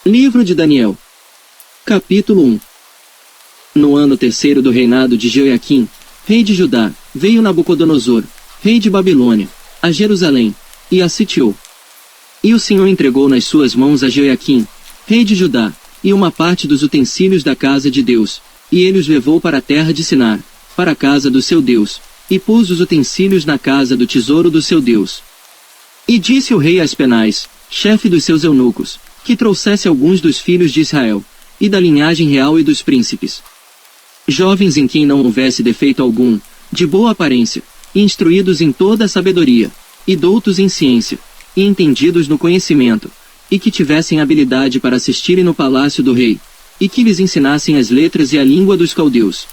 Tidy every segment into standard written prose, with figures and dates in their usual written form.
Livro de Daniel. Capítulo 1. No ano terceiro do reinado de Jeoiaquim, rei de Judá, veio Nabucodonosor, rei de Babilônia, a Jerusalém, e a sitiou. E o Senhor entregou nas suas mãos a Jeoiaquim, rei de Judá, e uma parte dos utensílios da casa de Deus, e ele os levou para a terra de Sinar, para a casa do seu Deus, e pôs os utensílios na casa do tesouro do seu Deus. E disse o rei a Aspenaz, chefe dos seus eunucos, que trouxesse alguns dos filhos de Israel, e da linhagem real e dos príncipes, jovens em quem não houvesse defeito algum, de boa aparência, instruídos em toda a sabedoria, e doutos em ciência, e entendidos no conhecimento, e que tivessem habilidade para assistirem no palácio do rei, e que lhes ensinassem as letras e a língua dos caldeus.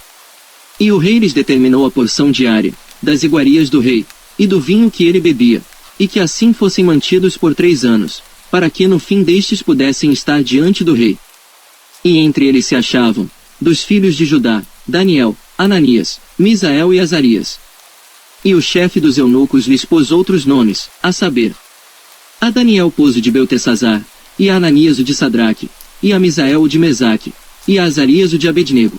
E o rei lhes determinou a porção diária, das iguarias do rei, e do vinho que ele bebia, e que assim fossem mantidos por 3 anos, para que no fim destes pudessem estar diante do rei. E entre eles se achavam, dos filhos de Judá, Daniel, Ananias, Misael e Azarias. E o chefe dos eunucos lhes pôs outros nomes, a saber, a Daniel pôs o de Beltesazar, e a Ananias o de Sadraque, e a Misael o de Mesaque, e a Azarias o de Abednego.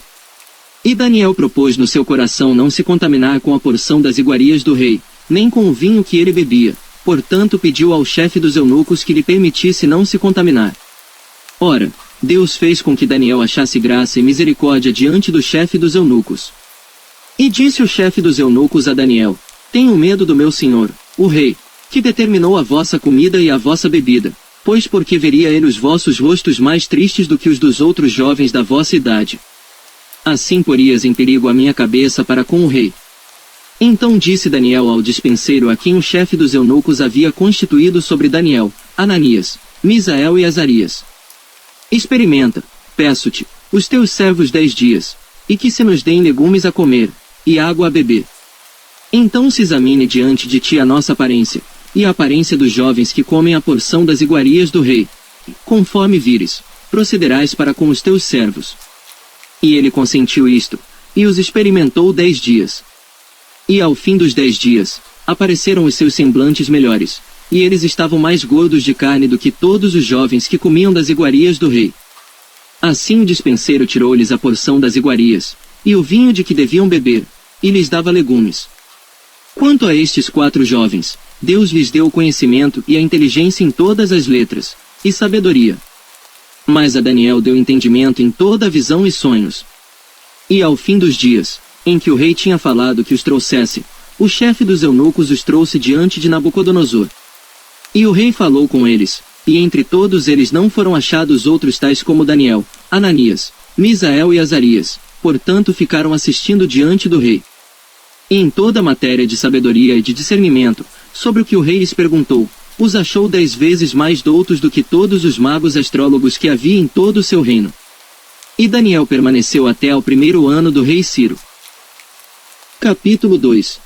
E Daniel propôs no seu coração não se contaminar com a porção das iguarias do rei, nem com o vinho que ele bebia, portanto pediu ao chefe dos eunucos que lhe permitisse não se contaminar. Ora, Deus fez com que Daniel achasse graça e misericórdia diante do chefe dos eunucos. E disse o chefe dos eunucos a Daniel: Tenho medo do meu senhor, o rei, que determinou a vossa comida e a vossa bebida, pois porque veria ele os vossos rostos mais tristes do que os dos outros jovens da vossa idade. Assim porias em perigo a minha cabeça para com o rei. Então disse Daniel ao dispenseiro a quem o chefe dos eunucos havia constituído sobre Daniel, Ananias, Misael e Azarias: Experimenta, peço-te, os teus servos 10 dias, e que se nos deem legumes a comer, e água a beber. Então se examine diante de ti a nossa aparência, e a aparência dos jovens que comem a porção das iguarias do rei. Conforme vires, procederás para com os teus servos. E ele consentiu isto, e os experimentou 10 dias. E ao fim dos 10 dias, apareceram os seus semblantes melhores, e eles estavam mais gordos de carne do que todos os jovens que comiam das iguarias do rei. Assim o dispenseiro tirou-lhes a porção das iguarias, e o vinho de que deviam beber, e lhes dava legumes. Quanto a estes 4 jovens, Deus lhes deu o conhecimento e a inteligência em todas as letras, e sabedoria. Mas a Daniel deu entendimento em toda a visão e sonhos. E ao fim dos dias, em que o rei tinha falado que os trouxesse, o chefe dos eunucos os trouxe diante de Nabucodonosor. E o rei falou com eles, e entre todos eles não foram achados outros tais como Daniel, Ananias, Misael e Azarias, portanto ficaram assistindo diante do rei. E em toda a matéria de sabedoria e de discernimento, sobre o que o rei lhes perguntou, os achou 10 vezes mais doutos do que todos os magos astrólogos que havia em todo o seu reino. E Daniel permaneceu até ao 1º ano do rei Ciro. Capítulo 2.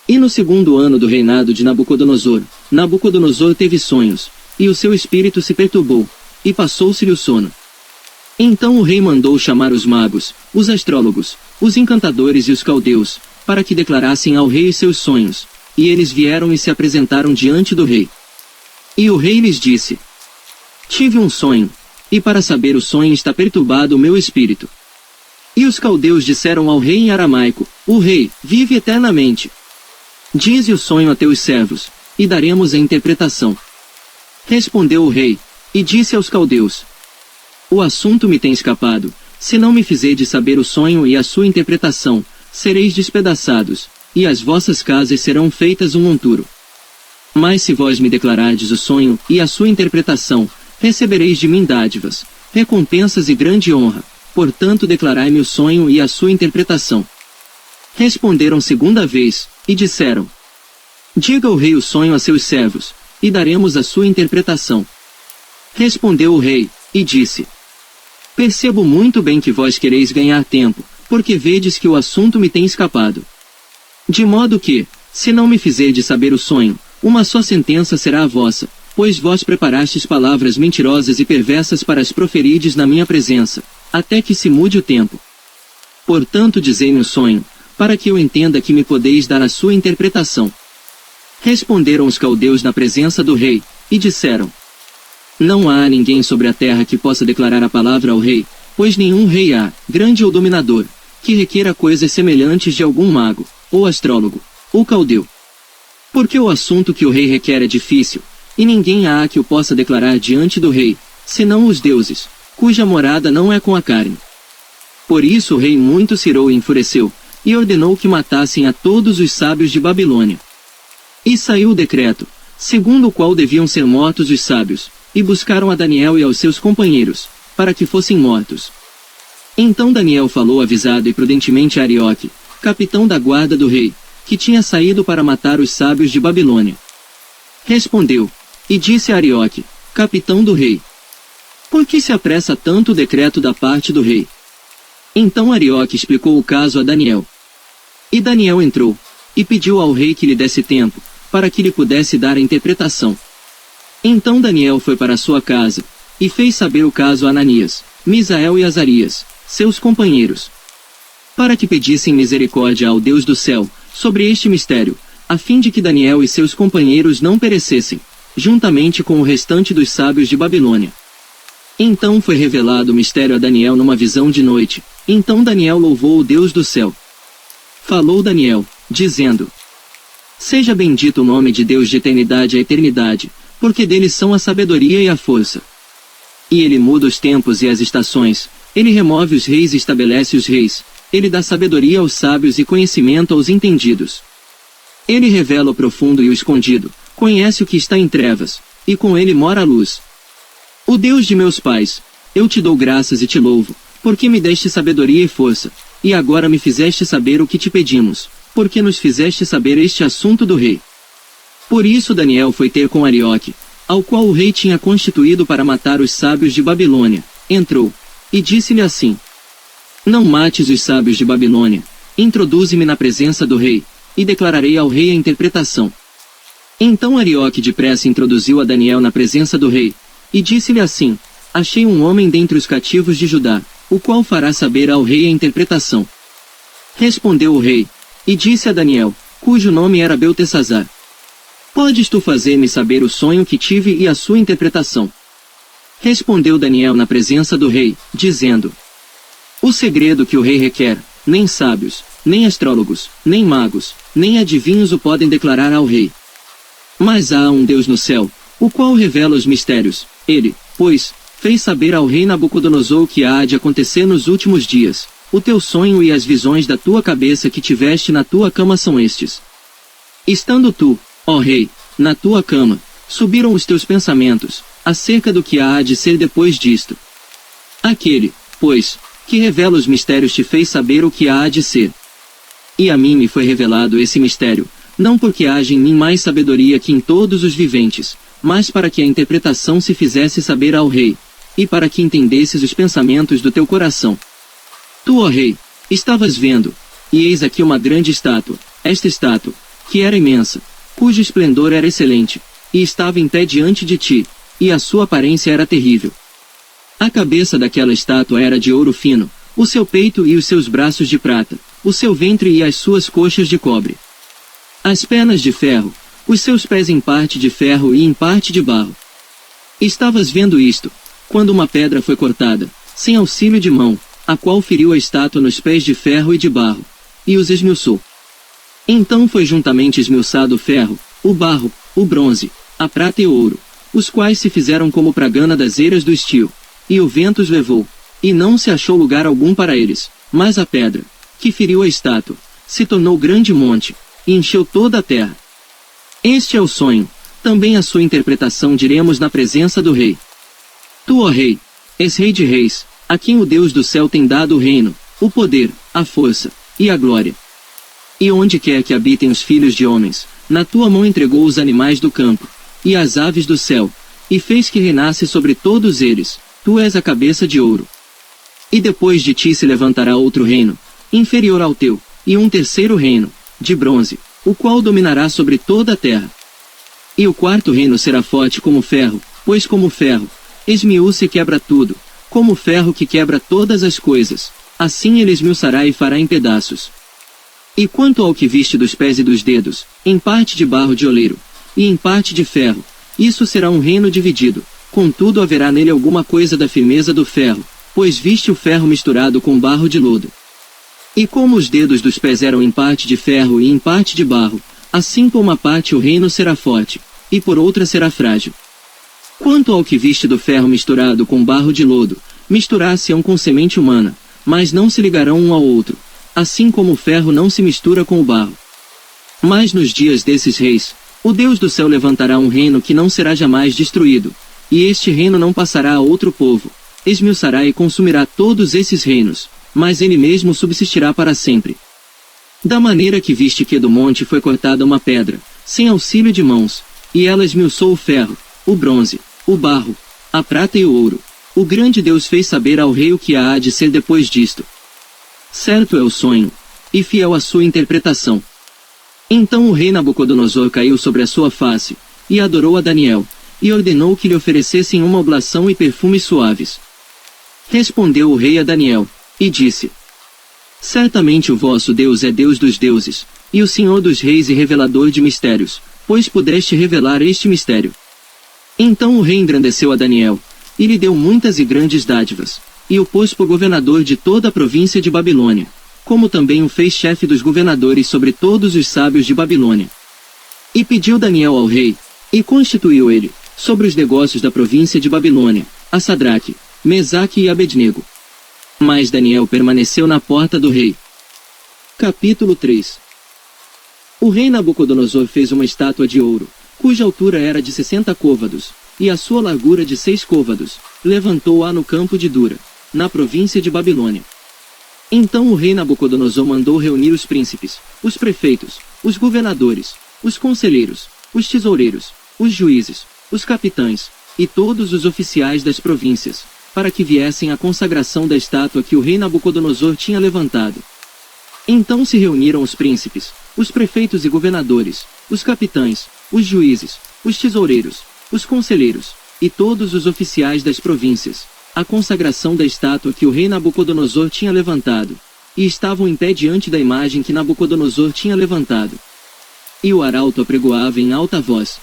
E no 2º ano do reinado de Nabucodonosor, Nabucodonosor teve sonhos, e o seu espírito se perturbou, e passou-se-lhe o sono. Então o rei mandou chamar os magos, os astrólogos, os encantadores e os caldeus, para que declarassem ao rei seus sonhos, e eles vieram e se apresentaram diante do rei. E o rei lhes disse: Tive um sonho, e para saber o sonho está perturbado o meu espírito. E os caldeus disseram ao rei em aramaico: O rei, vive eternamente. Dize o sonho a teus servos, e daremos a interpretação. Respondeu o rei, e disse aos caldeus: O assunto me tem escapado, se não me fizerdes saber o sonho e a sua interpretação, sereis despedaçados, e as vossas casas serão feitas um monturo. Mas se vós me declarardes o sonho e a sua interpretação, recebereis de mim dádivas, recompensas e grande honra, portanto declarai-me o sonho e a sua interpretação. Responderam segunda vez, e disseram: Diga o rei o sonho a seus servos, e daremos a sua interpretação. Respondeu o rei, e disse: Percebo muito bem que vós quereis ganhar tempo, porque vedes que o assunto me tem escapado. De modo que, se não me fizerdes saber o sonho, uma só sentença será a vossa, pois vós preparastes palavras mentirosas e perversas para as proferirdes na minha presença, até que se mude o tempo. Portanto dizei-me o sonho, para que eu entenda que me podeis dar a sua interpretação. Responderam os caldeus na presença do rei, e disseram: Não há ninguém sobre a terra que possa declarar a palavra ao rei, pois nenhum rei há, grande ou dominador, que requeira coisas semelhantes de algum mago, ou astrólogo, ou caldeu. Porque o assunto que o rei requer é difícil, e ninguém há que o possa declarar diante do rei, senão os deuses, cuja morada não é com a carne. Por isso o rei muito se irou e enfureceu, e ordenou que matassem a todos os sábios de Babilônia. E saiu o decreto, segundo o qual deviam ser mortos os sábios, e buscaram a Daniel e aos seus companheiros, para que fossem mortos. Então Daniel falou avisado e prudentemente a Arioque, capitão da guarda do rei, que tinha saído para matar os sábios de Babilônia. Respondeu, e disse a Arioque, capitão do rei: por que se apressa tanto o decreto da parte do rei? Então Arioque explicou o caso a Daniel. E Daniel entrou, e pediu ao rei que lhe desse tempo, para que lhe pudesse dar a interpretação. Então Daniel foi para sua casa, e fez saber o caso a Ananias, Misael e Azarias, seus companheiros, para que pedissem misericórdia ao Deus do céu, sobre este mistério, a fim de que Daniel e seus companheiros não perecessem, juntamente com o restante dos sábios de Babilônia. Então foi revelado o mistério a Daniel numa visão de noite. Então Daniel louvou o Deus do céu. Falou Daniel, dizendo: seja bendito o nome de Deus de eternidade a eternidade, porque dele são a sabedoria e a força. E ele muda os tempos e as estações, ele remove os reis e estabelece os reis, ele dá sabedoria aos sábios e conhecimento aos entendidos. Ele revela o profundo e o escondido, conhece o que está em trevas, e com ele mora a luz. O Deus de meus pais, eu te dou graças e te louvo, porque me deste sabedoria e força, e agora me fizeste saber o que te pedimos, porque nos fizeste saber este assunto do rei. Por isso Daniel foi ter com Arioque, ao qual o rei tinha constituído para matar os sábios de Babilônia, entrou, e disse-lhe assim: não mates os sábios de Babilônia, introduze-me na presença do rei, e declararei ao rei a interpretação. Então Arioque depressa introduziu a Daniel na presença do rei, e disse-lhe assim: achei um homem dentre os cativos de Judá, o qual fará saber ao rei a interpretação. Respondeu o rei, e disse a Daniel, cujo nome era Beltesazar: podes tu fazer-me saber o sonho que tive e a sua interpretação? Respondeu Daniel na presença do rei, dizendo: o segredo que o rei requer, nem sábios, nem astrólogos, nem magos, nem adivinhos o podem declarar ao rei. Mas há um Deus no céu, o qual revela os mistérios. Ele, pois, fez saber ao rei Nabucodonosor o que há de acontecer nos últimos dias. O teu sonho e as visões da tua cabeça que tiveste na tua cama são estes. Estando tu, ó rei, na tua cama, subiram os teus pensamentos, acerca do que há de ser depois disto. Aquele, pois, que revela os mistérios te fez saber o que há de ser. E a mim me foi revelado esse mistério, não porque haja em mim mais sabedoria que em todos os viventes, mas para que a interpretação se fizesse saber ao rei, e para que entendesses os pensamentos do teu coração. Tu, ó rei, estavas vendo, e eis aqui uma grande estátua, esta estátua, que era imensa, cujo esplendor era excelente, e estava em pé diante de ti, e a sua aparência era terrível. A cabeça daquela estátua era de ouro fino, o seu peito e os seus braços de prata, o seu ventre e as suas coxas de cobre. As pernas de ferro, os seus pés em parte de ferro e em parte de barro. Estavas vendo isto, quando uma pedra foi cortada, sem auxílio de mão, a qual feriu a estátua nos pés de ferro e de barro, e os esmiuçou. Então foi juntamente esmiuçado o ferro, o barro, o bronze, a prata e o ouro, os quais se fizeram como pragana das eiras do estio, e o vento os levou, e não se achou lugar algum para eles, mas a pedra, que feriu a estátua, se tornou grande monte, e encheu toda a terra. Este é o sonho, também a sua interpretação diremos na presença do rei. Tu, ó rei, és rei de reis, a quem o Deus do céu tem dado o reino, o poder, a força, e a glória. E onde quer que habitem os filhos de homens, na tua mão entregou os animais do campo, e as aves do céu, e fez que reinasse sobre todos eles, tu és a cabeça de ouro. E depois de ti se levantará outro reino, inferior ao teu, e um terceiro reino, de bronze, o qual dominará sobre toda a terra. E o quarto reino será forte como ferro, pois como ferro, esmiuça e quebra tudo, como ferro que quebra todas as coisas, assim ele esmiuçará e fará em pedaços. E quanto ao que viste dos pés e dos dedos, em parte de barro de oleiro, e em parte de ferro, isso será um reino dividido, Contudo haverá nele alguma coisa da firmeza do ferro, pois viste o ferro misturado com barro de lodo. E como os dedos dos pés eram em parte de ferro e em parte de barro, assim por uma parte o reino será forte, e por outra será frágil. Quanto ao que viste do ferro misturado com barro de lodo, misturar-se-ão com semente humana, mas não se ligarão um ao outro, assim como o ferro não se mistura com o barro. Mas nos dias desses reis, o Deus do céu levantará um reino que não será jamais destruído, e este reino não passará a outro povo, esmiuçará e consumirá todos esses reinos, mas ele mesmo subsistirá para sempre. Da maneira que viste que do monte foi cortada uma pedra, sem auxílio de mãos, e ela esmiuçou o ferro, o bronze, o barro, a prata e o ouro, o grande Deus fez saber ao rei o que há de ser depois disto. Certo é o sonho, e fiel a sua interpretação. Então o rei Nabucodonosor caiu sobre a sua face, e adorou a Daniel, e ordenou que lhe oferecessem uma oblação e perfumes suaves. Respondeu o rei a Daniel, e disse: Certamente o vosso Deus é Deus dos deuses, e o Senhor dos reis e revelador de mistérios, pois pudeste revelar este mistério. Então o rei engrandeceu a Daniel, e lhe deu muitas e grandes dádivas, e o pôs por governador de toda a província de Babilônia, como também o fez chefe dos governadores sobre todos os sábios de Babilônia. E pediu Daniel ao rei, e constituiu ele, sobre os negócios da província de Babilônia, a Sadraque, Mesaque e Abednego. Mas Daniel permaneceu na porta do rei. Capítulo 3. O rei Nabucodonosor fez uma estátua de ouro, cuja altura era de 60 côvados, e a sua largura de 6 côvados, levantou-a no campo de Dura, na província de Babilônia. Então o rei Nabucodonosor mandou reunir os príncipes, os prefeitos, os governadores, os conselheiros, os tesoureiros, os juízes, os capitães, e todos os oficiais das províncias, para que viessem à consagração da estátua que o rei Nabucodonosor tinha levantado. Então se reuniram os príncipes, os prefeitos e governadores, os capitães, os juízes, os tesoureiros, os conselheiros, e todos os oficiais das províncias, à consagração da estátua que o rei Nabucodonosor tinha levantado, e estavam em pé diante da imagem que Nabucodonosor tinha levantado. E o arauto apregoava em alta voz: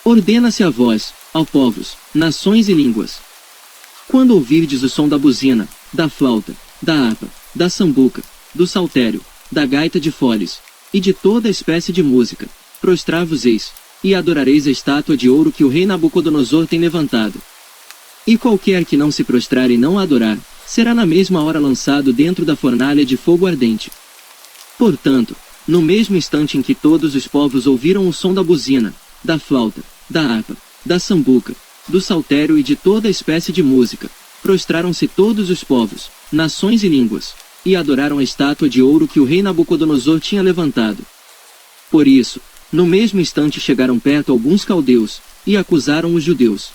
Ordena-se a vós, ó povos, nações e línguas. Quando ouvirdes o som da buzina, da flauta, da harpa, da sambuca, do saltério, da gaita de foles, e de toda espécie de música, prostrar-vos-eis, e adorareis a estátua de ouro que o rei Nabucodonosor tem levantado. E qualquer que não se prostrar e não a adorar, será na mesma hora lançado dentro da fornalha de fogo ardente. Portanto, no mesmo instante em que todos os povos ouviram o som da buzina, da flauta, da harpa, da sambuca, do saltério e de toda espécie de música, prostraram-se todos os povos, nações e línguas, e adoraram a estátua de ouro que o rei Nabucodonosor tinha levantado. Por isso, no mesmo instante chegaram perto alguns caldeus, e acusaram os judeus.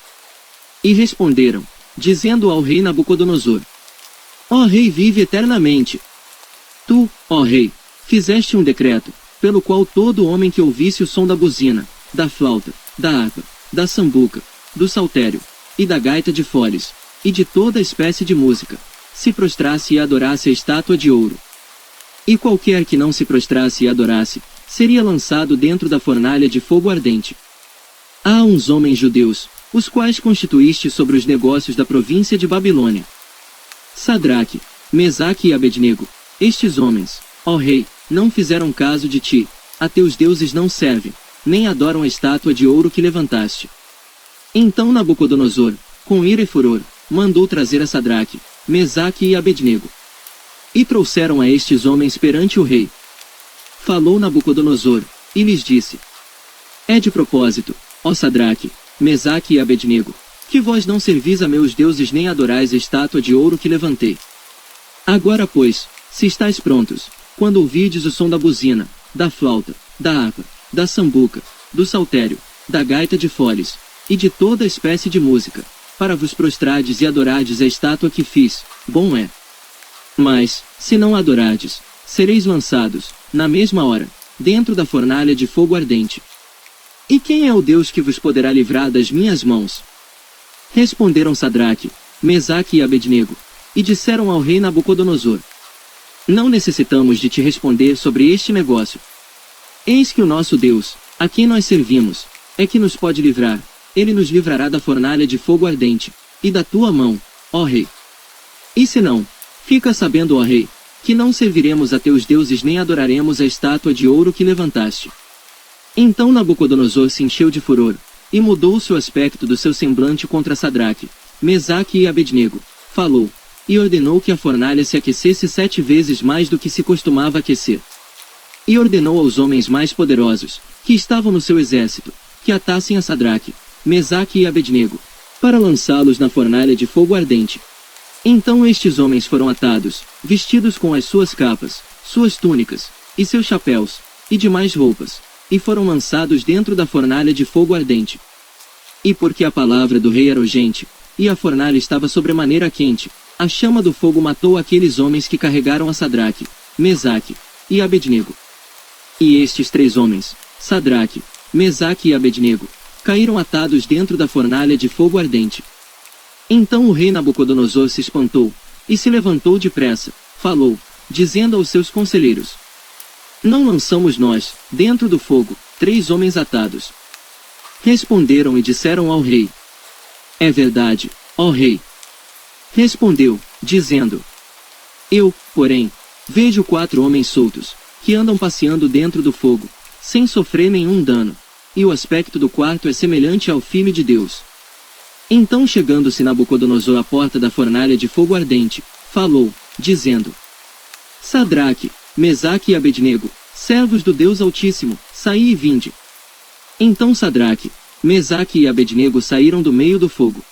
E responderam, dizendo ao rei Nabucodonosor: Ó rei, vive eternamente. Tu, ó rei, fizeste um decreto, pelo qual todo homem que ouvisse o som da buzina, da flauta, da harpa, da sambuca, do saltério, e da gaita de foles, e de toda espécie de música, se prostrasse e adorasse a estátua de ouro. E qualquer que não se prostrasse e adorasse, seria lançado dentro da fornalha de fogo ardente. Há uns homens judeus, os quais constituíste sobre os negócios da província de Babilônia: Sadraque, Mesaque e Abednego. Estes homens, ó rei, não fizeram caso de ti, a teus deuses não servem, nem adoram a estátua de ouro que levantaste. Então Nabucodonosor, com ira e furor, mandou trazer a Sadraque, Mesaque e Abednego. E trouxeram a estes homens perante o rei. Falou Nabucodonosor, e lhes disse: É de propósito, ó Sadraque, Mesaque e Abednego, que vós não servis a meus deuses nem adorais a estátua de ouro que levantei. Agora pois, se estáis prontos, quando ouvirdes o som da buzina, da flauta, da harpa, da sambuca, do saltério, da gaita de foles, e de toda espécie de música, para vos prostrardes e adorardes a estátua que fiz, bom é. Mas, se não a adorardes, sereis lançados, na mesma hora, dentro da fornalha de fogo ardente. E quem é o Deus que vos poderá livrar das minhas mãos? Responderam Sadraque, Mesaque e Abednego, e disseram ao rei Nabucodonosor: Não necessitamos de te responder sobre este negócio. Eis que o nosso Deus, a quem nós servimos, é que nos pode livrar, ele nos livrará da fornalha de fogo ardente, e da tua mão, ó rei. E se não, fica sabendo, ó rei, que não serviremos a teus deuses nem adoraremos a estátua de ouro que levantaste. Então Nabucodonosor se encheu de furor, e mudou o seu aspecto do seu semblante contra Sadraque, Mesaque e Abednego, falou, e ordenou que a fornalha se aquecesse 7 vezes mais do que se costumava aquecer. E ordenou aos homens mais poderosos, que estavam no seu exército, que atassem a Sadraque, Mesaque e Abednego, para lançá-los na fornalha de fogo ardente. Então estes homens foram atados, vestidos com as suas capas, suas túnicas, e seus chapéus, e demais roupas, e foram lançados dentro da fornalha de fogo ardente. E porque a palavra do rei era urgente, e a fornalha estava sobremaneira quente, a chama do fogo matou aqueles homens que carregaram a Sadraque, Mesaque e Abednego. E estes 3 homens, Sadraque, Mesaque e Abednego, caíram atados dentro da fornalha de fogo ardente. Então o rei Nabucodonosor se espantou, e se levantou depressa, falou, dizendo aos seus conselheiros: Não lançamos nós, dentro do fogo, 3 homens atados? Responderam e disseram ao rei: É verdade, ó rei. Respondeu, dizendo: Eu, porém, vejo 4 homens soltos, que andam passeando dentro do fogo, sem sofrer nenhum dano, e o aspecto do quarto é semelhante ao Filho de Deus. Então chegando-se Nabucodonosor à porta da fornalha de fogo ardente, falou, dizendo: Sadraque, Mesaque e Abednego, servos do Deus Altíssimo, saí e vinde. Então Sadraque, Mesaque e Abednego saíram do meio do fogo.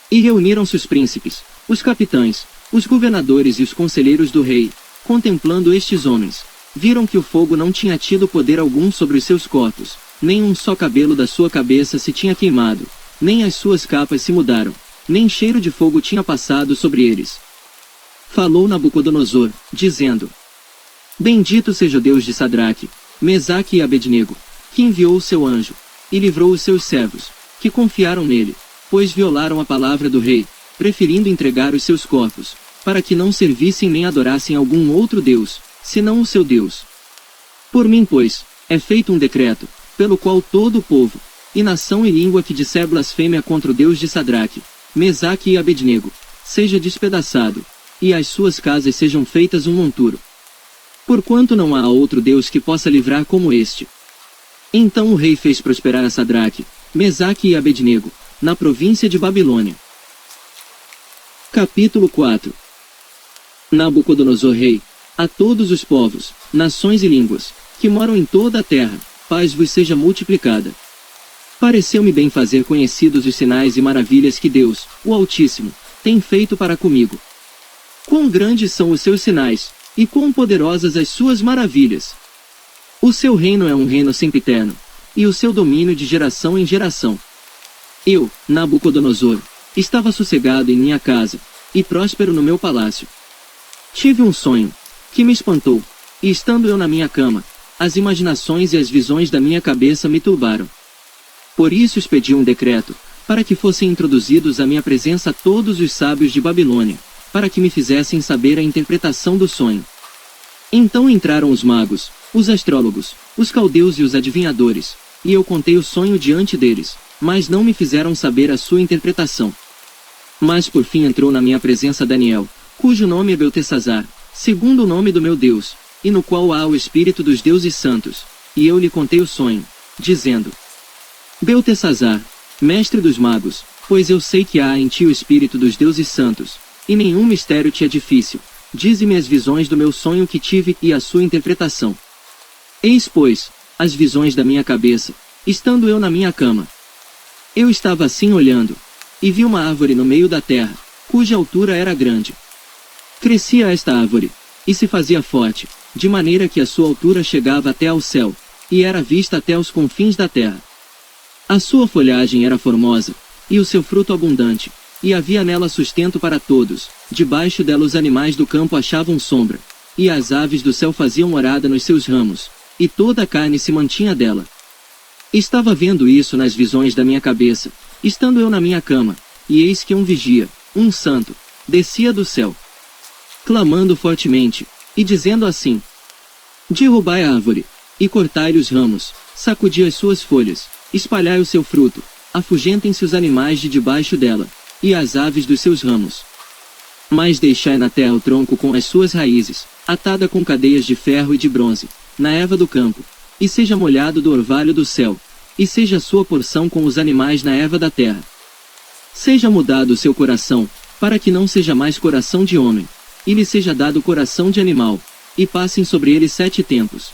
E reuniram-se os príncipes, os capitães, os governadores e os conselheiros do rei, contemplando estes homens, viram que o fogo não tinha tido poder algum sobre os seus corpos, nem um só cabelo da sua cabeça se tinha queimado, nem as suas capas se mudaram, nem cheiro de fogo tinha passado sobre eles. Falou Nabucodonosor, dizendo: Bendito seja o Deus de Sadraque, Mesaque e Abednego, que enviou o seu anjo, e livrou os seus servos, que confiaram nele, pois violaram a palavra do rei, preferindo entregar os seus corpos, para que não servissem nem adorassem algum outro Deus, senão o seu Deus. Por mim, pois, é feito um decreto, pelo qual todo o povo, e nação e língua que disser blasfêmia contra o Deus de Sadraque, Mesaque e Abednego, seja despedaçado, e as suas casas sejam feitas um monturo. Porquanto não há outro Deus que possa livrar como este. Então o rei fez prosperar a Sadraque, Mesaque e Abednego, na província de Babilônia. Capítulo 4. Nabucodonosor rei, a todos os povos, nações e línguas, que moram em toda a terra, paz vos seja multiplicada. Pareceu-me bem fazer conhecidos os sinais e maravilhas que Deus, o Altíssimo, tem feito para comigo. Quão grandes são os seus sinais, e quão poderosas as suas maravilhas! O seu reino é um reino sempiterno, e o seu domínio de geração em geração. Eu, Nabucodonosor, estava sossegado em minha casa, e próspero no meu palácio. Tive um sonho, que me espantou, e estando eu na minha cama, as imaginações e as visões da minha cabeça me turbaram. Por isso expedi um decreto, para que fossem introduzidos à minha presença todos os sábios de Babilônia, para que me fizessem saber a interpretação do sonho. Então entraram os magos, os astrólogos, os caldeus e os adivinhadores, e eu contei o sonho diante deles, mas não me fizeram saber a sua interpretação. Mas por fim entrou na minha presença Daniel, cujo nome é Beltesazar, segundo o nome do meu Deus, e no qual há o Espírito dos deuses santos, e eu lhe contei o sonho, dizendo: Beltesazar, mestre dos magos, pois eu sei que há em ti o Espírito dos deuses santos, e nenhum mistério te é difícil, dize-me as visões do meu sonho que tive e a sua interpretação. Eis, pois, as visões da minha cabeça, estando eu na minha cama. Eu estava assim olhando, e vi uma árvore no meio da terra, cuja altura era grande. Crescia esta árvore, e se fazia forte, de maneira que a sua altura chegava até ao céu, e era vista até os confins da terra. A sua folhagem era formosa, e o seu fruto abundante, e havia nela sustento para todos, debaixo dela os animais do campo achavam sombra, e as aves do céu faziam morada nos seus ramos, e toda a carne se mantinha dela. Estava vendo isso nas visões da minha cabeça, estando eu na minha cama, e eis que um vigia, um santo, descia do céu, clamando fortemente, e dizendo assim: Derrubai a árvore, e cortai-lhe os ramos, sacudi as suas folhas, espalhai o seu fruto, afugentem-se os animais de debaixo dela, e as aves dos seus ramos. Mas deixai na terra o tronco com as suas raízes, atada com cadeias de ferro e de bronze, na erva do campo, e seja molhado do orvalho do céu, e seja a sua porção com os animais na erva da terra. Seja mudado o seu coração, para que não seja mais coração de homem, e lhe seja dado coração de animal, e passem sobre ele 7 tempos.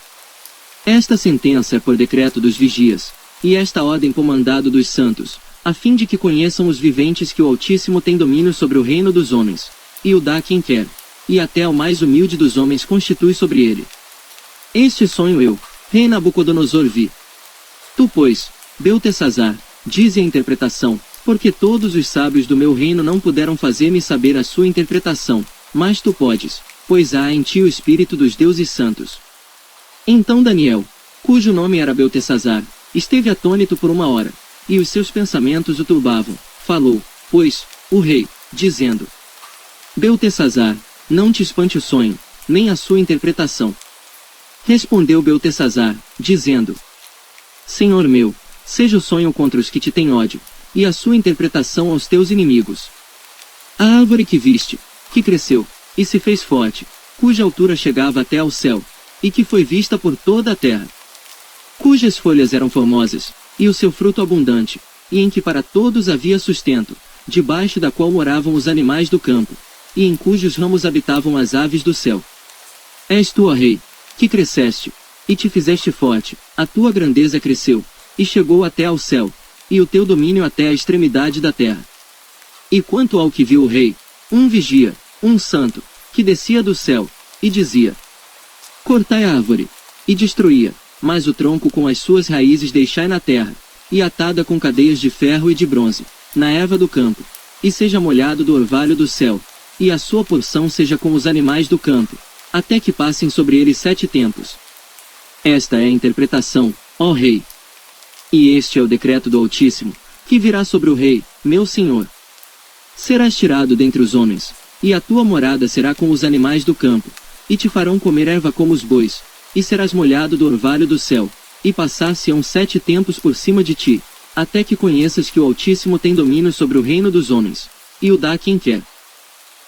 Esta sentença é por decreto dos vigias, e esta ordem por mandado dos santos, a fim de que conheçam os viventes que o Altíssimo tem domínio sobre o reino dos homens, e o dá a quem quer, e até ao mais humilde dos homens constitui sobre ele. Este sonho eu, rei Nabucodonosor, vi. Tu, pois, Beltesazar, dize a interpretação, porque todos os sábios do meu reino não puderam fazer-me saber a sua interpretação, mas tu podes, pois há em ti o espírito dos deuses santos. Então Daniel, cujo nome era Beltesazar, esteve atônito por 1 hora, e os seus pensamentos o turbavam. Falou, pois, o rei, dizendo: Beltesazar, não te espante o sonho, nem a sua interpretação. Respondeu Beltesazar, dizendo: Senhor meu, seja o sonho contra os que te têm ódio, e a sua interpretação aos teus inimigos. A árvore que viste, que cresceu, e se fez forte, cuja altura chegava até ao céu, e que foi vista por toda a terra, cujas folhas eram formosas, e o seu fruto abundante, e em que para todos havia sustento, debaixo da qual moravam os animais do campo, e em cujos ramos habitavam as aves do céu. És tu, ó rei, que cresceste, e te fizeste forte, a tua grandeza cresceu, e chegou até ao céu, e o teu domínio até a extremidade da terra. E quanto ao que viu o rei, um vigia, um santo, que descia do céu, e dizia: Cortai a árvore, e destruía, mas o tronco com as suas raízes deixai na terra, e atada com cadeias de ferro e de bronze, na erva do campo, e seja molhado do orvalho do céu, e a sua porção seja com os animais do campo, até que passem sobre ele 7 tempos. Esta é a interpretação, ó rei. E este é o decreto do Altíssimo, que virá sobre o rei, meu senhor. Serás tirado dentre os homens, e a tua morada será com os animais do campo, e te farão comer erva como os bois, e serás molhado do orvalho do céu, e passar-se-ão 7 tempos por cima de ti, até que conheças que o Altíssimo tem domínio sobre o reino dos homens, e o dá a quem quer.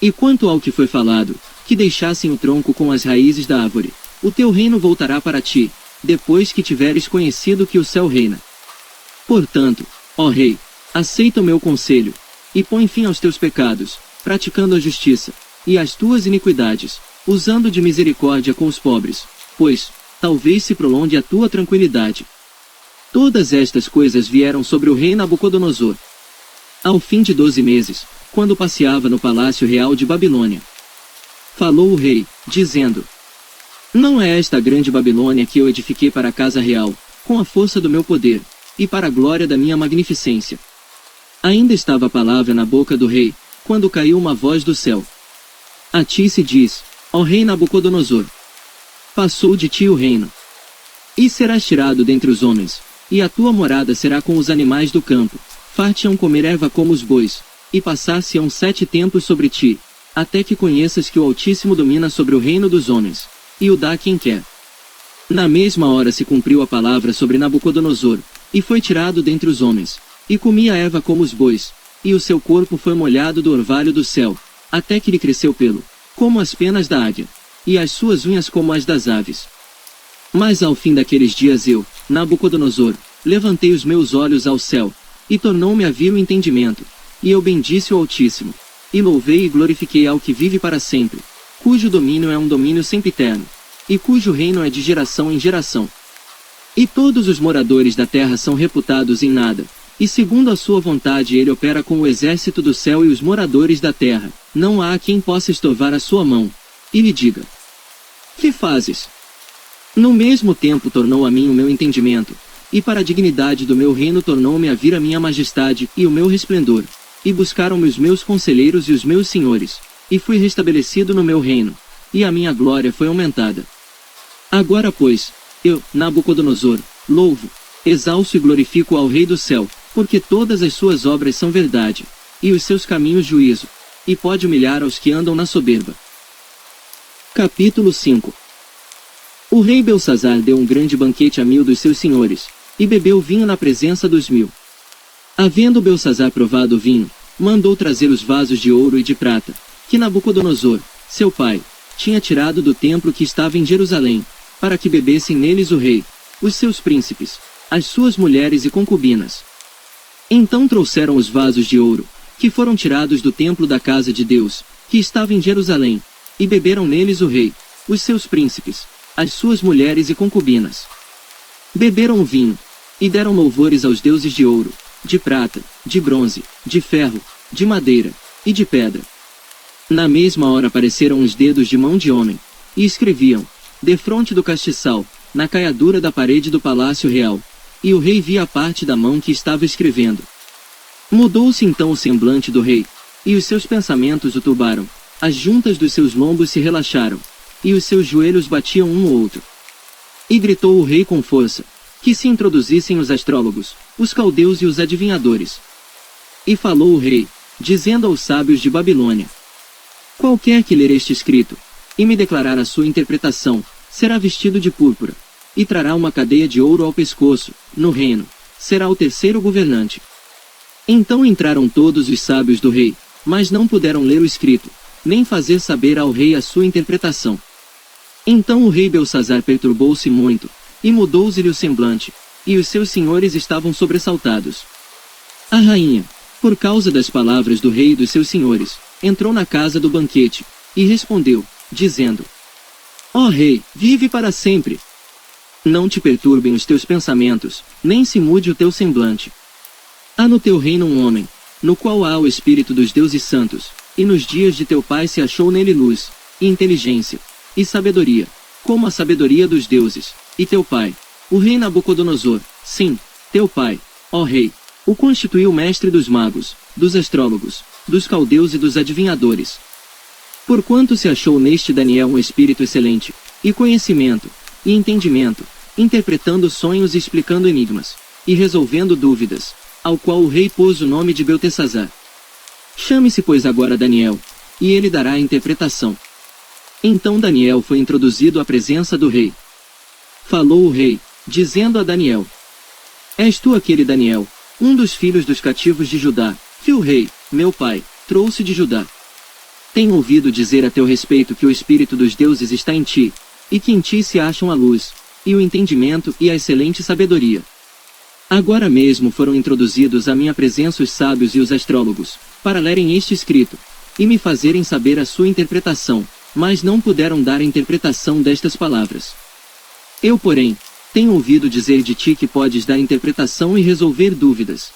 E quanto ao que foi falado, que deixassem o tronco com as raízes da árvore, o teu reino voltará para ti, depois que tiveres conhecido que o céu reina. Portanto, ó rei, aceita o meu conselho, e põe fim aos teus pecados, praticando a justiça, e as tuas iniquidades, usando de misericórdia com os pobres, pois, talvez se prolongue a tua tranquilidade. Todas estas coisas vieram sobre o rei Nabucodonosor. Ao fim de 12 meses, quando passeava no palácio real de Babilônia, falou o rei, dizendo: Não é esta a grande Babilônia que eu edifiquei para a casa real, com a força do meu poder, e para a glória da minha magnificência? Ainda estava a palavra na boca do rei, quando caiu uma voz do céu. A ti se diz, ó rei Nabucodonosor: Passou de ti o reino, e serás tirado dentre os homens, e a tua morada será com os animais do campo, far-te-ão comer erva como os bois, e passar-se-ão 7 tempos sobre ti, até que conheças que o Altíssimo domina sobre o reino dos homens, e o dá a quem quer. Na mesma hora se cumpriu a palavra sobre Nabucodonosor, e foi tirado dentre os homens, e comia erva como os bois, e o seu corpo foi molhado do orvalho do céu, até que lhe cresceu pelo, como as penas da águia, e as suas unhas como as das aves. Mas ao fim daqueles dias eu, Nabucodonosor, levantei os meus olhos ao céu, e tornou-me a vir o entendimento, e eu bendisse o Altíssimo, e louvei e glorifiquei ao que vive para sempre, cujo domínio é um domínio sempiterno, e cujo reino é de geração em geração. E todos os moradores da terra são reputados em nada, e segundo a sua vontade ele opera com o exército do céu e os moradores da terra, não há quem possa estorvar a sua mão, e lhe diga: Que fazes? No mesmo tempo tornou a mim o meu entendimento, e para a dignidade do meu reino tornou-me a vir a minha majestade e o meu resplendor, e buscaram-me os meus conselheiros e os meus senhores, e fui restabelecido no meu reino, e a minha glória foi aumentada. Agora pois, eu, Nabucodonosor, louvo, exalço e glorifico ao Rei do céu, porque todas as suas obras são verdade, e os seus caminhos juízo, e pode humilhar aos que andam na soberba. Capítulo 5. O rei Belsazar deu um grande banquete a 1000 dos seus senhores, e bebeu vinho na presença dos 1000. Havendo Belçazar provado o vinho, mandou trazer os vasos de ouro e de prata, que Nabucodonosor, seu pai, tinha tirado do templo que estava em Jerusalém, para que bebessem neles o rei, os seus príncipes, as suas mulheres e concubinas. Então trouxeram os vasos de ouro, que foram tirados do templo da casa de Deus, que estava em Jerusalém, e beberam neles o rei, os seus príncipes, as suas mulheres e concubinas. Beberam o vinho, e deram louvores aos deuses de ouro, de prata, de bronze, de ferro, de madeira, e de pedra. Na mesma hora apareceram os dedos de mão de homem, e escreviam, defronte do castiçal, na caiadura da parede do palácio real, e o rei via a parte da mão que estava escrevendo. Mudou-se então o semblante do rei, e os seus pensamentos o turbaram, as juntas dos seus lombos se relaxaram, e os seus joelhos batiam um no outro. E gritou o rei com força, que se introduzissem os astrólogos, os caldeus e os adivinhadores. E falou o rei, dizendo aos sábios de Babilônia: qualquer que ler este escrito, e me declarar a sua interpretação, será vestido de púrpura, e trará uma cadeia de ouro ao pescoço, no reino, será o terceiro governante. Então entraram todos os sábios do rei, mas não puderam ler o escrito, nem fazer saber ao rei a sua interpretação. Então o rei Belçazar perturbou-se muito, e mudou-se-lhe o semblante, e os seus senhores estavam sobressaltados. A rainha, por causa das palavras do rei e dos seus senhores, entrou na casa do banquete, e respondeu, dizendo: ó rei, vive para sempre. Não te perturbem os teus pensamentos, nem se mude o teu semblante. Há no teu reino um homem, no qual há o espírito dos deuses santos, e nos dias de teu pai se achou nele luz, e inteligência, e sabedoria, como a sabedoria dos deuses, e teu pai, o rei Nabucodonosor, sim, teu pai, ó rei, o constituiu mestre dos magos, dos astrólogos, dos caldeus e dos adivinhadores. Porquanto se achou neste Daniel um espírito excelente, e conhecimento, e entendimento, interpretando sonhos e explicando enigmas, e resolvendo dúvidas, ao qual o rei pôs o nome de Beltesazar. Chame-se pois agora Daniel, e ele dará a interpretação. Então Daniel foi introduzido à presença do rei. Falou o rei, dizendo a Daniel: és tu aquele Daniel, um dos filhos dos cativos de Judá, que o rei, meu pai, trouxe de Judá. Tenho ouvido dizer a teu respeito que o espírito dos deuses está em ti, e que em ti se acham a luz, e o entendimento e a excelente sabedoria. Agora mesmo foram introduzidos à minha presença os sábios e os astrólogos, para lerem este escrito, e me fazerem saber a sua interpretação, mas não puderam dar a interpretação destas palavras. Eu, porém, tenho ouvido dizer de ti que podes dar interpretação e resolver dúvidas.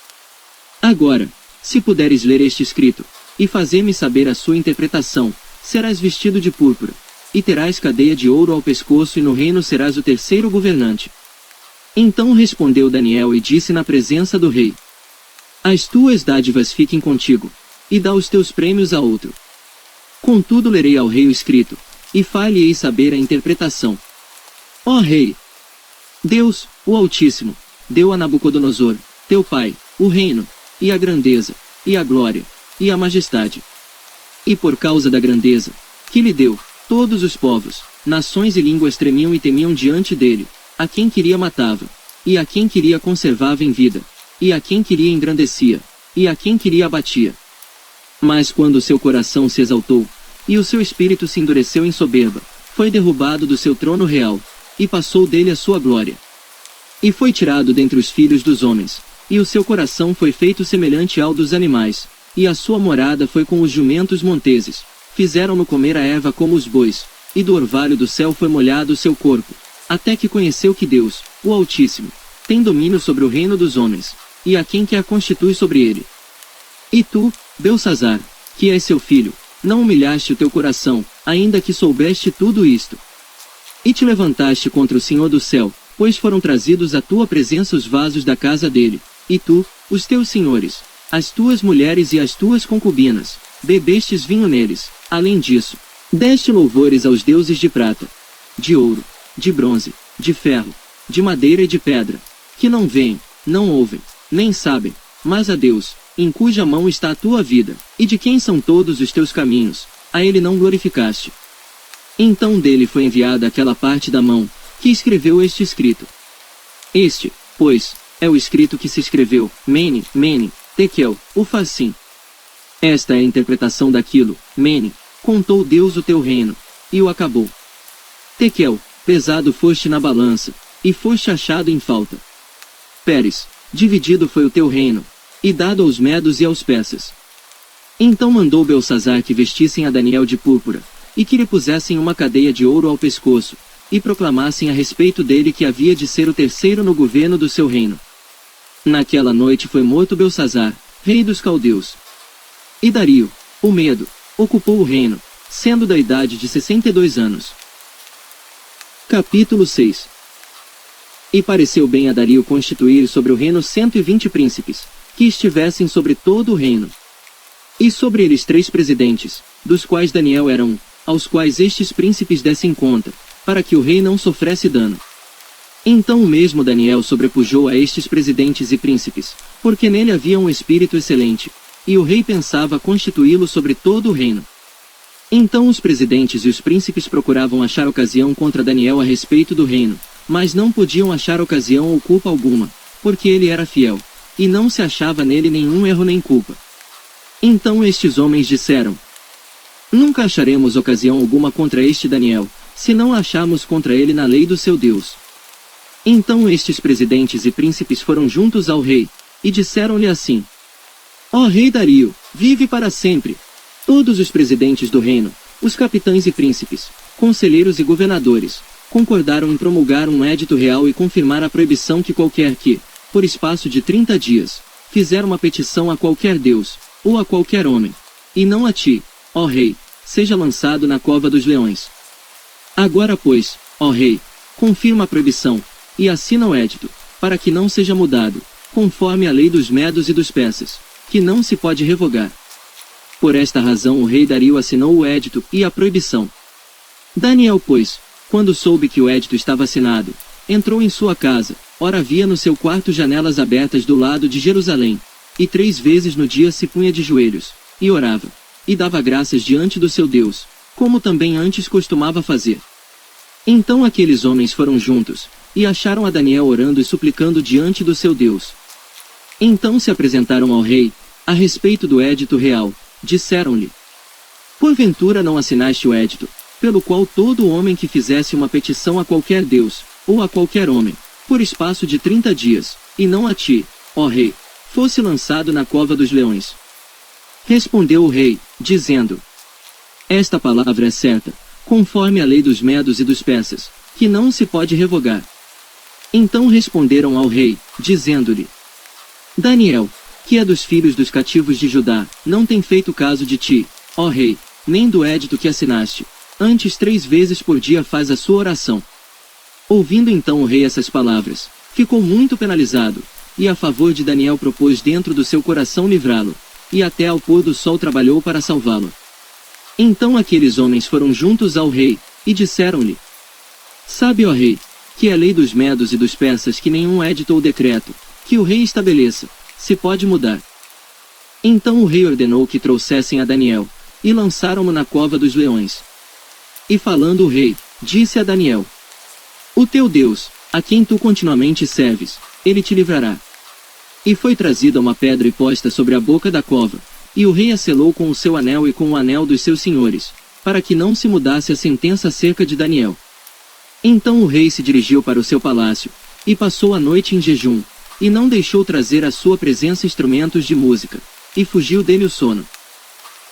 Agora, se puderes ler este escrito, e fazer-me saber a sua interpretação, serás vestido de púrpura, e terás cadeia de ouro ao pescoço e no reino serás o terceiro governante. Então respondeu Daniel e disse na presença do rei: as tuas dádivas fiquem contigo, e dá os teus prêmios a outro. Contudo lerei ao rei o escrito, e far-lhe-ei saber a interpretação. Ó rei! Deus, o Altíssimo, deu a Nabucodonosor, teu pai, o reino, e a grandeza, e a glória, e a majestade. E por causa da grandeza, que lhe deu, todos os povos, nações e línguas tremiam e temiam diante dele, a quem queria matava, e a quem queria conservava em vida, e a quem queria engrandecia, e a quem queria abatia. Mas quando o seu coração se exaltou, e o seu espírito se endureceu em soberba, foi derrubado do seu trono real, e passou dele a sua glória. E foi tirado dentre os filhos dos homens, e o seu coração foi feito semelhante ao dos animais, e a sua morada foi com os jumentos monteses. Fizeram-no comer a erva como os bois, e do orvalho do céu foi molhado o seu corpo, até que conheceu que Deus, o Altíssimo, tem domínio sobre o reino dos homens, e a quem que a constitui sobre ele. E tu, Belçazar, que és seu filho, não humilhaste o teu coração, ainda que soubeste tudo isto. E te levantaste contra o Senhor do céu, pois foram trazidos à tua presença os vasos da casa dele, e tu, os teus senhores, as tuas mulheres e as tuas concubinas, bebestes vinho neles. Além disso, deste louvores aos deuses de prata, de ouro, de bronze, de ferro, de madeira e de pedra, que não veem, não ouvem, nem sabem, mas a Deus, em cuja mão está a tua vida, e de quem são todos os teus caminhos, a ele não glorificaste. Então dele foi enviada aquela parte da mão, que escreveu este escrito. Este, pois, É o escrito que se escreveu, Mene, Mene, Tekel, Ufarsim. Esta é a interpretação daquilo, Mene, contou Deus o teu reino, e o acabou. Tekel, pesado foste na balança, e foste achado em falta. Pérez, dividido foi o teu reino, e dado aos medos e aos persas. Então mandou Belsassar que vestissem a Daniel de púrpura, e que lhe pusessem uma cadeia de ouro ao pescoço, e proclamassem a respeito dele que havia de ser o terceiro no governo do seu reino. Naquela noite foi morto Belsassar, rei dos caldeus. E Dario, o medo, ocupou o reino, sendo da idade de 62 anos. Capítulo 6. E pareceu bem a Dario constituir sobre o reino 120 príncipes, que estivessem sobre todo o reino. E sobre eles 3 presidentes, dos quais Daniel era um, aos quais estes príncipes dessem conta, para que o rei não sofresse dano. Então o mesmo Daniel sobrepujou a estes presidentes e príncipes, porque nele havia um espírito excelente, e o rei pensava constituí-lo sobre todo o reino. Então os presidentes e os príncipes procuravam achar ocasião contra Daniel a respeito do reino, mas não podiam achar ocasião ou culpa alguma, porque ele era fiel, e não se achava nele nenhum erro nem culpa. Então estes homens disseram: Nunca acharemos ocasião alguma contra este Daniel, se não a acharmos contra ele na lei do seu Deus. Então estes presidentes e príncipes foram juntos ao rei, e disseram-lhe assim: Ó rei Dario, vive para sempre! Todos os presidentes do reino, os capitães e príncipes, conselheiros e governadores, concordaram em promulgar um édito real e confirmar a proibição que qualquer que, por espaço de 30 dias, fizer uma petição a qualquer deus, ou a qualquer homem, e não a ti, ó rei, seja lançado na cova dos leões. Agora pois, ó rei, confirma a proibição, e assina o édito, para que não seja mudado, conforme a lei dos medos e dos persas, que não se pode revogar. Por esta razão o rei Dario assinou o édito e a proibição. Daniel, pois, quando soube que o édito estava assinado, entrou em sua casa, ora havia no seu quarto janelas abertas do lado de Jerusalém, e 3 vezes no dia se punha de joelhos, e orava, e dava graças diante do seu Deus, como também antes costumava fazer. Então aqueles homens foram juntos, e acharam a Daniel orando e suplicando diante do seu Deus. Então se apresentaram ao rei, a respeito do édito real, disseram-lhe: Porventura não assinaste o édito, pelo qual todo homem que fizesse uma petição a qualquer deus, ou a qualquer homem, por espaço de 30 dias, e não a ti, ó rei, fosse lançado na cova dos leões? Respondeu o rei, dizendo: Esta palavra é certa, conforme a lei dos medos e dos persas, que não se pode revogar. Então responderam ao rei, dizendo-lhe: Daniel, que é dos filhos dos cativos de Judá, não tem feito caso de ti, ó rei, nem do édito que assinaste, antes 3 vezes por dia faz a sua oração. Ouvindo então o rei essas palavras, ficou muito penalizado, e a favor de Daniel propôs dentro do seu coração livrá-lo, e até ao pôr do sol trabalhou para salvá-lo. Então aqueles homens foram juntos ao rei, e disseram-lhe: Sabe, ó rei, que é lei dos medos e dos persas que nenhum édito ou decreto, que o rei estabeleça, se pode mudar. Então o rei ordenou que trouxessem a Daniel, e lançaram-no na cova dos leões. E falando o rei, disse a Daniel: O teu Deus, a quem tu continuamente serves, ele te livrará. E foi trazida uma pedra e posta sobre a boca da cova, e o rei a selou com o seu anel e com o anel dos seus senhores, para que não se mudasse a sentença acerca de Daniel. Então o rei se dirigiu para o seu palácio, e passou a noite em jejum, e não deixou trazer à sua presença instrumentos de música, e fugiu dele o sono.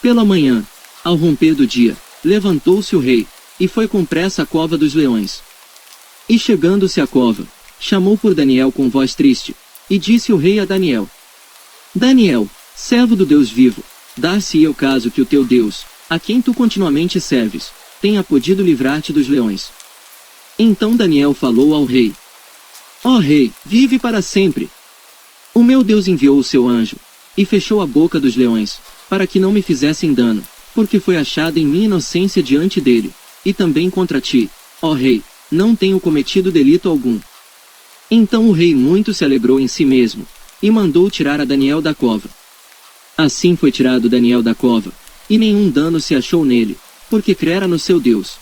Pela manhã, ao romper do dia, levantou-se o rei, e foi com pressa à cova dos leões. E chegando-se à cova, chamou por Daniel com voz triste, e disse o rei a Daniel: Daniel, servo do Deus vivo, dar-se-ia o caso que o teu Deus, a quem tu continuamente serves, tenha podido livrar-te dos leões. Então Daniel falou ao rei: Ó rei, vive para sempre! O meu Deus enviou o seu anjo, e fechou a boca dos leões, para que não me fizessem dano, porque foi achada em minha inocência diante dele, e também contra ti, ó rei, não tenho cometido delito algum. Então o rei muito se alegrou em si mesmo, e mandou tirar a Daniel da cova. Assim foi tirado Daniel da cova, e nenhum dano se achou nele, porque crera no seu Deus.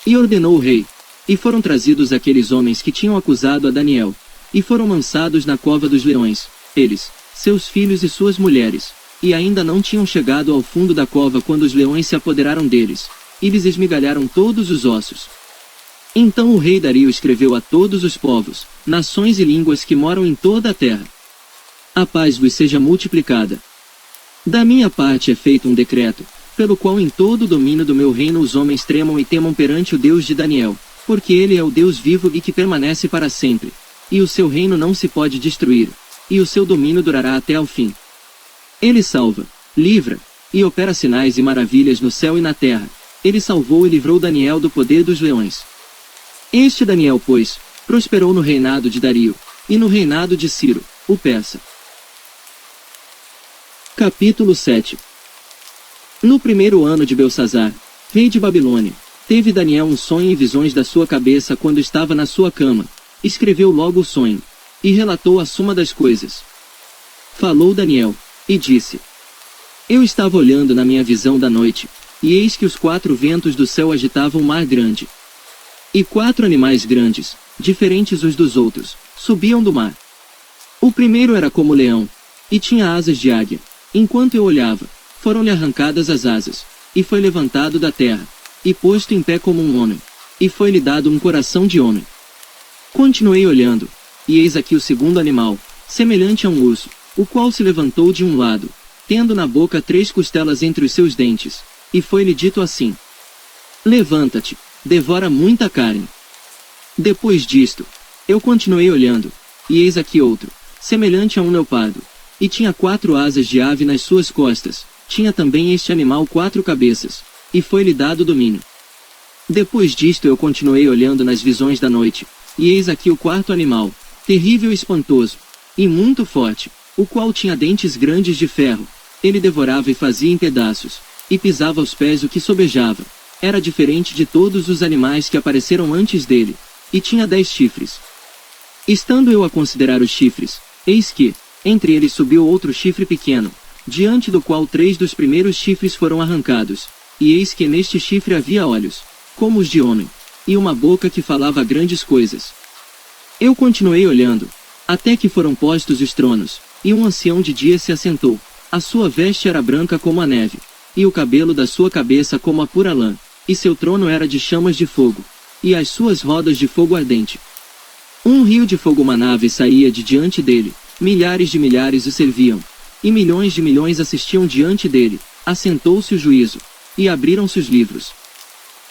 E ordenou o rei, e foram trazidos aqueles homens que tinham acusado a Daniel, e foram lançados na cova dos leões, eles, seus filhos e suas mulheres, e ainda não tinham chegado ao fundo da cova quando os leões se apoderaram deles, e lhes esmigalharam todos os ossos. Então o rei Dario escreveu a todos os povos, nações e línguas que moram em toda a terra: a paz vos seja multiplicada. Da minha parte é feito um decreto, pelo qual em todo o domínio do meu reino os homens tremam e temam perante o Deus de Daniel, porque ele é o Deus vivo e que permanece para sempre, e o seu reino não se pode destruir, e o seu domínio durará até ao fim. Ele salva, livra, e opera sinais e maravilhas no céu e na terra. Ele salvou e livrou Daniel do poder dos leões. Este Daniel, pois, prosperou no reinado de Dario, e no reinado de Ciro, o persa. Capítulo 7. No primeiro ano de Belsazar, rei de Babilônia, teve Daniel um sonho e visões da sua cabeça quando estava na sua cama. Escreveu logo o sonho, e relatou a suma das coisas. Falou Daniel, e disse: Eu estava olhando na minha visão da noite, e eis que os 4 ventos do céu agitavam um mar grande. E 4 animais grandes, diferentes uns dos outros, subiam do mar. O primeiro era como leão, e tinha asas de águia. Enquanto eu olhava, foram-lhe arrancadas as asas, e foi levantado da terra, e posto em pé como um homem, e foi-lhe dado um coração de homem. Continuei olhando, e eis aqui o segundo animal, semelhante a um urso, o qual se levantou de um lado, tendo na boca 3 costelas entre os seus dentes, e foi-lhe dito assim: Levanta-te, devora muita carne. Depois disto, eu continuei olhando, e eis aqui outro, semelhante a um leopardo, e tinha 4 asas de ave nas suas costas. Tinha também este animal 4 cabeças, e foi-lhe dado domínio. Depois disto eu continuei olhando nas visões da noite, e eis aqui o 4º animal, terrível e espantoso, e muito forte, o qual tinha dentes grandes de ferro. Ele devorava e fazia em pedaços, e pisava aos pés o que sobejava. Era diferente de todos os animais que apareceram antes dele, e tinha 10 chifres. Estando eu a considerar os chifres, eis que, entre eles subiu outro chifre pequeno, diante do qual 3 dos primeiros chifres foram arrancados, e eis que neste chifre havia olhos, como os de homem, e uma boca que falava grandes coisas. Eu continuei olhando, até que foram postos os tronos, e um ancião de dia se assentou. A sua veste era branca como a neve, e o cabelo da sua cabeça como a pura lã, e seu trono era de chamas de fogo, e as suas rodas de fogo ardente. Um rio de fogo manava e saía de diante dele, milhares de milhares o serviam, e milhões de milhões assistiam diante dele. Assentou-se o juízo, e abriram-se os livros.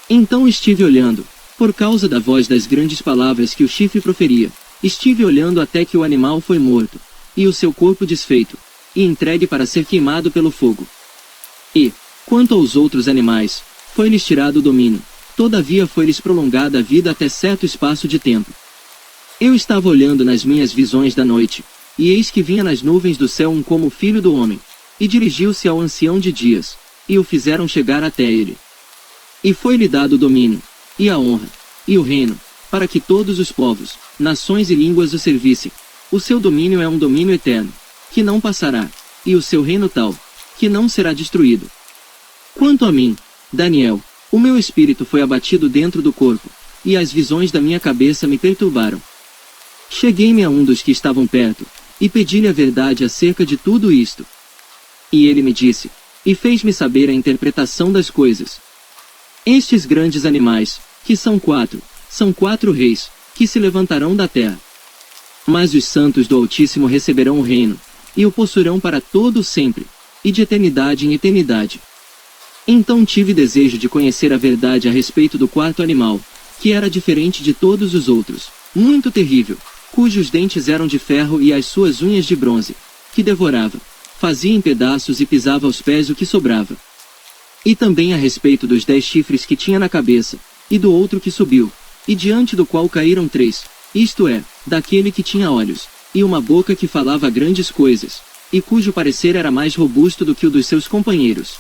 Então estive olhando, por causa da voz das grandes palavras que o chifre proferia, estive olhando até que o animal foi morto, e o seu corpo desfeito, e entregue para ser queimado pelo fogo. E, quanto aos outros animais, foi-lhes tirado o domínio, todavia foi-lhes prolongada a vida até certo espaço de tempo. Eu estava olhando nas minhas visões da noite, e eis que vinha nas nuvens do céu um como filho do homem, e dirigiu-se ao ancião de dias, e o fizeram chegar até ele. E foi-lhe dado o domínio, e a honra, e o reino, para que todos os povos, nações e línguas o servissem. O seu domínio é um domínio eterno, que não passará, e o seu reino tal, que não será destruído. Quanto a mim, Daniel, o meu espírito foi abatido dentro do corpo, e as visões da minha cabeça me perturbaram. Cheguei-me a um dos que estavam perto, e pedi-lhe a verdade acerca de tudo isto. E ele me disse, e fez-me saber a interpretação das coisas. Estes grandes animais, que são 4 reis, que se levantarão da terra. Mas os santos do Altíssimo receberão o reino, e o possuirão para todo sempre, e de eternidade em eternidade. Então tive desejo de conhecer a verdade a respeito do 4º animal, que era diferente de todos os outros, muito terrível, cujos dentes eram de ferro e as suas unhas de bronze, que devorava, fazia em pedaços e pisava aos pés o que sobrava. E também a respeito dos 10 chifres que tinha na cabeça, e do outro que subiu, e diante do qual caíram 3, isto é, daquele que tinha olhos, e uma boca que falava grandes coisas, e cujo parecer era mais robusto do que o dos seus companheiros.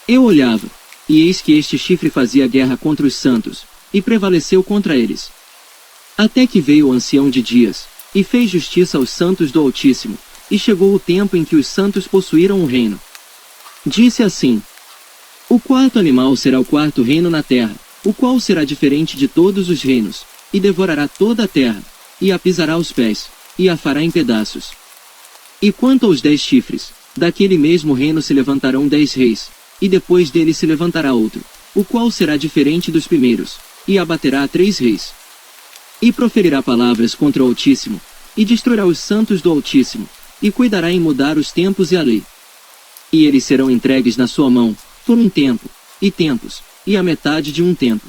Eu olhava, e eis que este chifre fazia guerra contra os santos, e prevaleceu contra eles. Até que veio o ancião de dias, e fez justiça aos santos do Altíssimo, e chegou o tempo em que os santos possuíram o reino. Disse assim: O 4º animal será o 4º reino na terra, o qual será diferente de todos os reinos, e devorará toda a terra, e a pisará aos pés, e a fará em pedaços. E quanto aos 10 chifres, daquele mesmo reino se levantarão 10 reis, e depois dele se levantará outro, o qual será diferente dos primeiros, e abaterá a 3 reis. E proferirá palavras contra o Altíssimo, e destruirá os santos do Altíssimo, e cuidará em mudar os tempos e a lei. E eles serão entregues na sua mão, por um tempo, e tempos, e a metade de um tempo.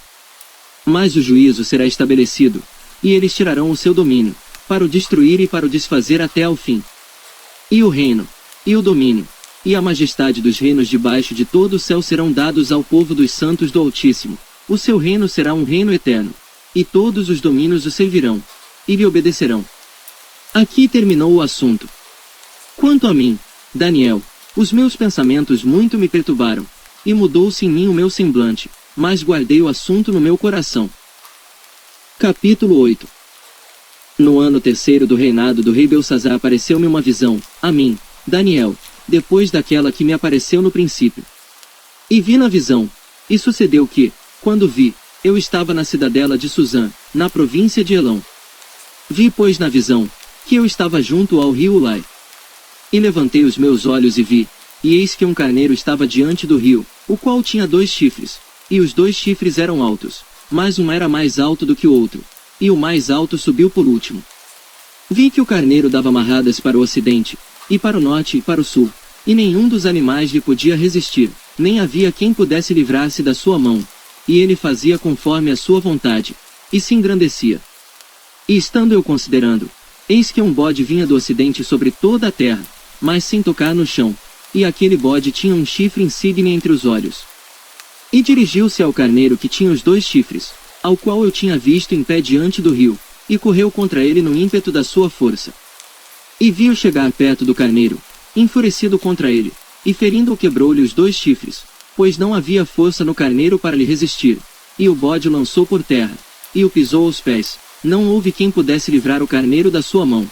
Mas o juízo será estabelecido, e eles tirarão o seu domínio, para o destruir e para o desfazer até ao fim. E o reino, e o domínio, e a majestade dos reinos debaixo de todo o céu serão dados ao povo dos santos do Altíssimo. O seu reino será um reino eterno, e todos os domínios o servirão, e lhe obedecerão. Aqui terminou o assunto. Quanto a mim, Daniel, os meus pensamentos muito me perturbaram, e mudou-se em mim o meu semblante, mas guardei o assunto no meu coração. Capítulo 8. No ano terceiro do reinado do rei Belsazzar apareceu-me uma visão, a mim, Daniel, depois daquela que me apareceu no princípio. E vi na visão, e sucedeu que, quando vi, eu estava na cidadela de Susã, na província de Elão. Vi, pois, na visão, que eu estava junto ao rio Ulai. E levantei os meus olhos e vi, e eis que um carneiro estava diante do rio, o qual tinha 2 chifres, e os 2 chifres eram altos, mas um era mais alto do que o outro, e o mais alto subiu por último. Vi que o carneiro dava marradas para o ocidente, e para o norte e para o sul, e nenhum dos animais lhe podia resistir, nem havia quem pudesse livrar-se da sua mão, e ele fazia conforme a sua vontade, e se engrandecia. E estando eu considerando, eis que um bode vinha do ocidente sobre toda a terra, mas sem tocar no chão, e aquele bode tinha um chifre insígne entre os olhos. E dirigiu-se ao carneiro que tinha os 2 chifres, ao qual eu tinha visto em pé diante do rio, e correu contra ele no ímpeto da sua força. E vi-o chegar perto do carneiro, enfurecido contra ele, e ferindo-o quebrou-lhe os 2 chifres, pois não havia força no carneiro para lhe resistir, e o bode o lançou por terra, e o pisou aos pés, não houve quem pudesse livrar o carneiro da sua mão.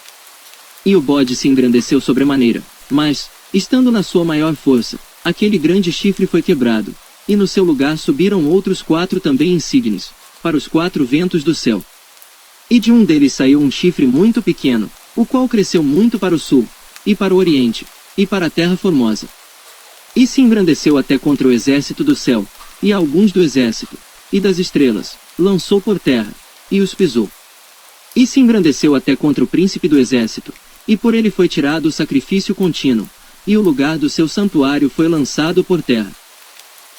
E o bode se engrandeceu sobremaneira, mas, estando na sua maior força, aquele grande chifre foi quebrado, e no seu lugar subiram outros 4 também insígnes, para os 4 ventos do céu. E de um deles saiu um chifre muito pequeno, o qual cresceu muito para o sul, e para o oriente, e para a terra formosa. E se engrandeceu até contra o exército do céu, e alguns do exército, e das estrelas, lançou por terra, e os pisou. E se engrandeceu até contra o príncipe do exército, e por ele foi tirado o sacrifício contínuo, e o lugar do seu santuário foi lançado por terra.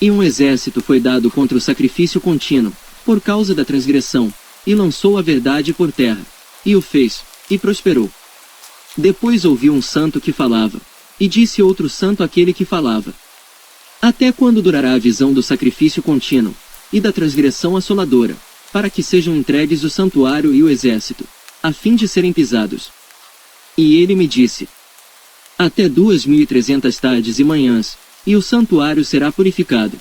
E um exército foi dado contra o sacrifício contínuo, por causa da transgressão, e lançou a verdade por terra, e o fez, e prosperou. Depois ouviu um santo que falava, e disse outro santo àquele que falava: até quando durará a visão do sacrifício contínuo, e da transgressão assoladora, para que sejam entregues o santuário e o exército, a fim de serem pisados? E ele me disse: até 2300 tardes e manhãs, e o santuário será purificado.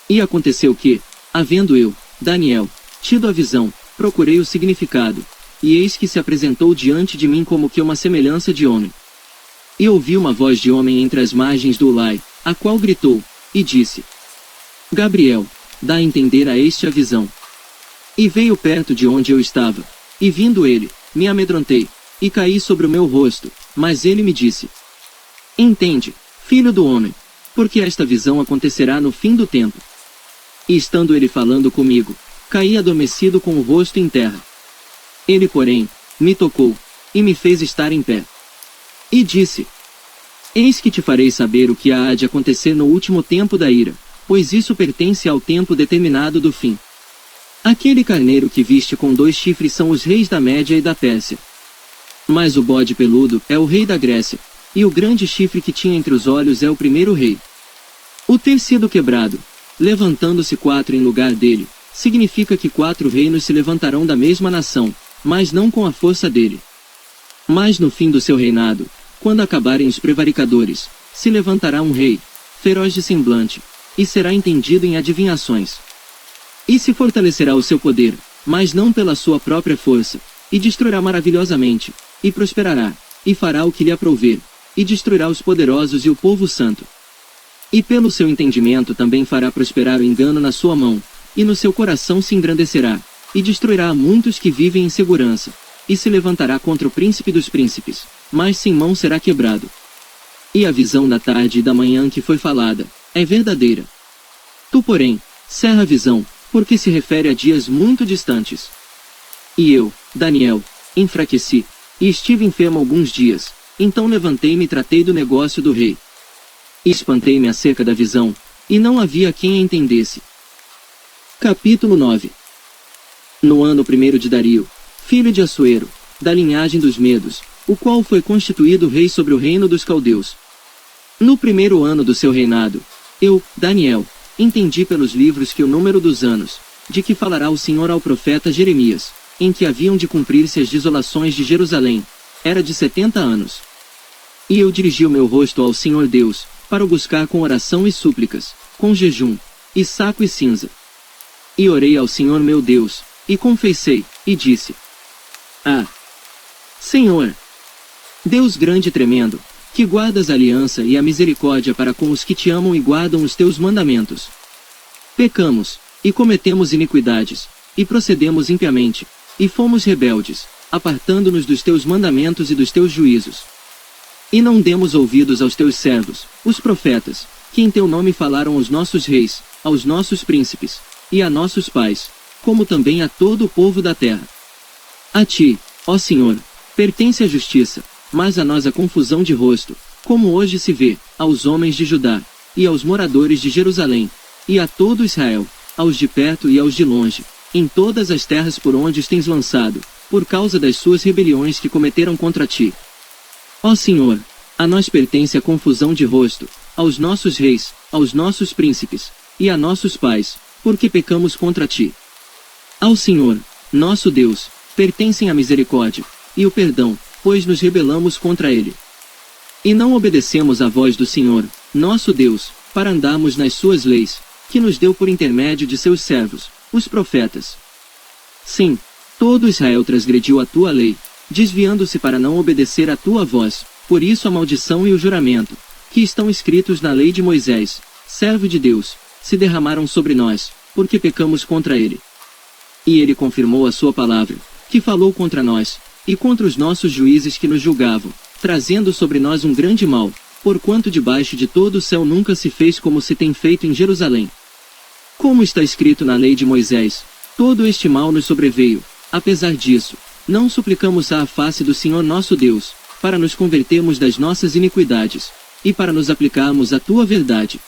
E aconteceu que, havendo eu, Daniel, tido a visão, procurei o significado, e eis que se apresentou diante de mim como que uma semelhança de homem. E ouvi uma voz de homem entre as margens do Ulai, a qual gritou, e disse: Gabriel, dá a entender a este a visão. E veio perto de onde eu estava, e vindo ele, me amedrontei, e caí sobre o meu rosto, mas ele me disse: entende, filho do homem, porque esta visão acontecerá no fim do tempo. E estando ele falando comigo, caí adormecido com o rosto em terra. Ele, porém, me tocou, e me fez estar em pé. E disse: eis que te farei saber o que há de acontecer no último tempo da ira, pois isso pertence ao tempo determinado do fim. Aquele carneiro que viste com 2 chifres são os reis da Média e da Pérsia. Mas o bode peludo é o rei da Grécia, e o grande chifre que tinha entre os olhos é o primeiro rei. O ter sido quebrado, levantando-se 4 em lugar dele, significa que 4 reinos se levantarão da mesma nação, mas não com a força dele. Mas no fim do seu reinado, quando acabarem os prevaricadores, se levantará um rei, feroz de semblante, e será entendido em adivinhações. E se fortalecerá o seu poder, mas não pela sua própria força, e destruirá maravilhosamente, e prosperará, e fará o que lhe aprouver, e destruirá os poderosos e o povo santo. E pelo seu entendimento também fará prosperar o engano na sua mão, e no seu coração se engrandecerá, e destruirá a muitos que vivem em segurança, e se levantará contra o príncipe dos príncipes, mas sem mão será quebrado. E a visão da tarde e da manhã que foi falada, é verdadeira. Tu, porém, cerra a visão, porque se refere a dias muito distantes. E eu, Daniel, enfraqueci, e estive enfermo alguns dias, então levantei-me e tratei do negócio do rei. E espantei-me acerca da visão, e não havia quem a entendesse. Capítulo 9. No ano 1º de Dario, filho de Assuero, da linhagem dos Medos, o qual foi constituído rei sobre o reino dos caldeus. No 1º ano do seu reinado, eu, Daniel, entendi pelos livros que o número dos anos, de que falará o Senhor ao profeta Jeremias, em que haviam de cumprir-se as desolações de Jerusalém, era de 70 anos. E eu dirigi o meu rosto ao Senhor Deus, para o buscar com oração e súplicas, com jejum, e saco e cinza. E orei ao Senhor meu Deus, e confessei, e disse: Ah, Senhor, Deus grande e tremendo, que guardas a aliança e a misericórdia para com os que te amam e guardam os teus mandamentos. Pecamos, e cometemos iniquidades, e procedemos impiamente, e fomos rebeldes, apartando-nos dos teus mandamentos e dos teus juízos. E não demos ouvidos aos teus servos, os profetas, que em teu nome falaram aos nossos reis, aos nossos príncipes, e a nossos pais, como também a todo o povo da terra. A ti, ó Senhor, pertence a justiça, mas a nós a confusão de rosto, como hoje se vê, aos homens de Judá, e aos moradores de Jerusalém, e a todo Israel, aos de perto e aos de longe, em todas as terras por onde os tens lançado, por causa das suas rebeliões que cometeram contra ti. Ó Senhor, a nós pertence a confusão de rosto, aos nossos reis, aos nossos príncipes, e a nossos pais, porque pecamos contra ti. Ao Senhor, nosso Deus, pertencem a misericórdia, e o perdão, pois nos rebelamos contra ele. E não obedecemos à voz do Senhor, nosso Deus, para andarmos nas suas leis, que nos deu por intermédio de seus servos, os profetas. Sim, todo Israel transgrediu a tua lei, desviando-se para não obedecer à tua voz, por isso a maldição e o juramento, que estão escritos na lei de Moisés, servo de Deus, se derramaram sobre nós, porque pecamos contra ele. E ele confirmou a sua palavra, que falou contra nós, e contra os nossos juízes que nos julgavam, trazendo sobre nós um grande mal, porquanto debaixo de todo o céu nunca se fez como se tem feito em Jerusalém. Como está escrito na lei de Moisés, todo este mal nos sobreveio. Apesar disso, não suplicamos à face do Senhor nosso Deus, para nos convertermos das nossas iniquidades, e para nos aplicarmos à tua verdade.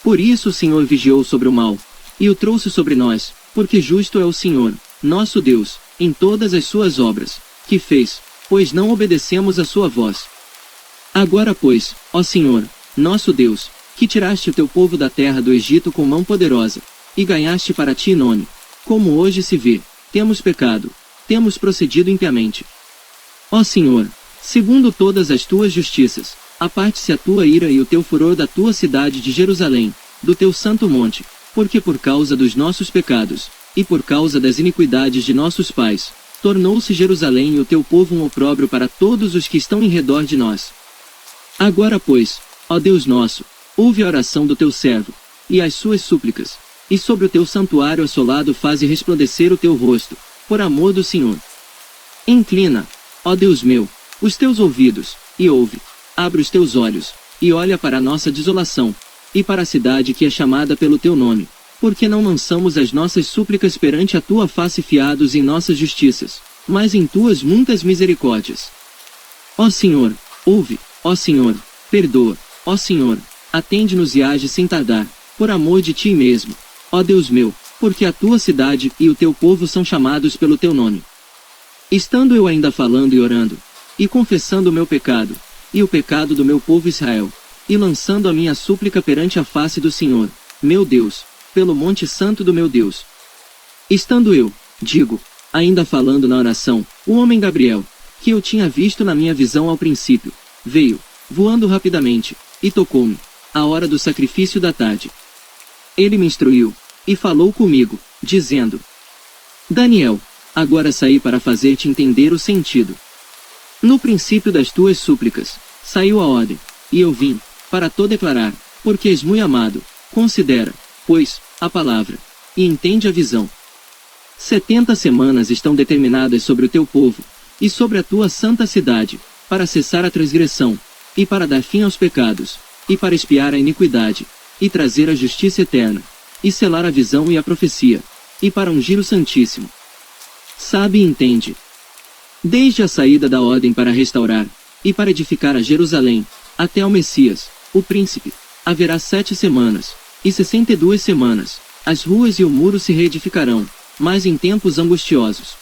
Por isso o Senhor vigiou sobre o mal, e o trouxe sobre nós, porque justo é o Senhor, nosso Deus, em todas as suas obras, que fez, pois não obedecemos à sua voz. Agora pois, ó Senhor, nosso Deus, que tiraste o teu povo da terra do Egito com mão poderosa, e ganhaste para ti nome, como hoje se vê, temos pecado, temos procedido impiamente. Ó Senhor, segundo todas as tuas justiças, aparte-se a tua ira e o teu furor da tua cidade de Jerusalém, do teu santo monte, porque por causa dos nossos pecados, e por causa das iniquidades de nossos pais, tornou-se Jerusalém e o teu povo um opróbrio para todos os que estão em redor de nós. Agora pois, ó Deus nosso, ouve a oração do teu servo, e as suas súplicas, e sobre o teu santuário assolado faze resplandecer o teu rosto, por amor do Senhor. Inclina, ó Deus meu, os teus ouvidos, e ouve, abre os teus olhos, e olha para a nossa desolação, e para a cidade que é chamada pelo teu nome, porque não lançamos as nossas súplicas perante a tua face fiados em nossas justiças, mas em tuas muitas misericórdias. Ó Senhor, ouve, ó Senhor, perdoa, ó Senhor, atende-nos e age sem tardar, por amor de ti mesmo, ó Deus meu, porque a tua cidade e o teu povo são chamados pelo teu nome. Estando eu ainda falando e orando, e confessando o meu pecado, e o pecado do meu povo Israel, e lançando a minha súplica perante a face do Senhor, meu Deus, pelo monte santo do meu Deus. Estando eu, digo, ainda falando na oração, o homem Gabriel, que eu tinha visto na minha visão ao princípio, veio, voando rapidamente, e tocou-me, à hora do sacrifício da tarde. Ele me instruiu, e falou comigo, dizendo: Daniel, agora saí para fazer-te entender o sentido. No princípio das tuas súplicas, saiu a ordem, e eu vim, para te declarar, porque és muito amado, considera, pois, a palavra, e entende a visão. 70 semanas estão determinadas sobre o teu povo, e sobre a tua santa cidade, para cessar a transgressão, e para dar fim aos pecados, e para expiar a iniquidade, e trazer a justiça eterna, e selar a visão e a profecia, e para ungir o Santíssimo. Sabe e entende. Desde a saída da ordem para restaurar, e para edificar a Jerusalém, até ao Messias, o príncipe, haverá 7 semanas, e 62 semanas, as ruas e o muro se reedificarão, mas em tempos angustiosos.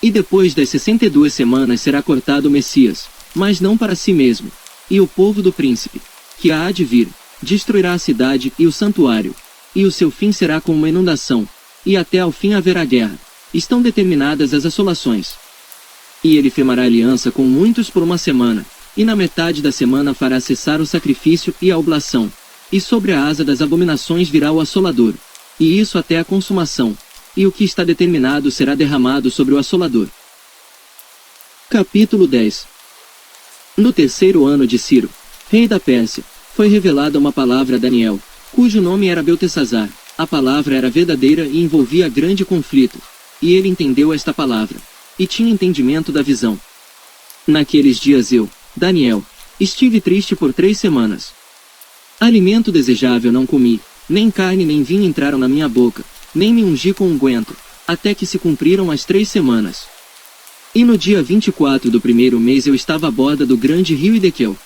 E depois das 62 semanas será cortado o Messias, mas não para si mesmo, e o povo do príncipe, que há de vir, destruirá a cidade e o santuário, e o seu fim será como uma inundação, e até ao fim haverá guerra. Estão determinadas as assolações. E ele firmará aliança com muitos por 1 semana, e na metade da semana fará cessar o sacrifício e a oblação, e sobre a asa das abominações virá o assolador, e isso até a consumação, e o que está determinado será derramado sobre o assolador. Capítulo 10. No 3º ano de Ciro, rei da Pérsia, foi revelada uma palavra a Daniel, cujo nome era Beltesazar. A palavra era verdadeira e envolvia grande conflito, e ele entendeu esta palavra, e tinha entendimento da visão. Naqueles dias eu, Daniel, estive triste por 3 semanas. Alimento desejável não comi, nem carne nem vinho entraram na minha boca, nem me ungi com unguento, até que se cumpriram as 3 semanas. E no dia 24 do 1º mês eu estava à borda do grande rio Idequel.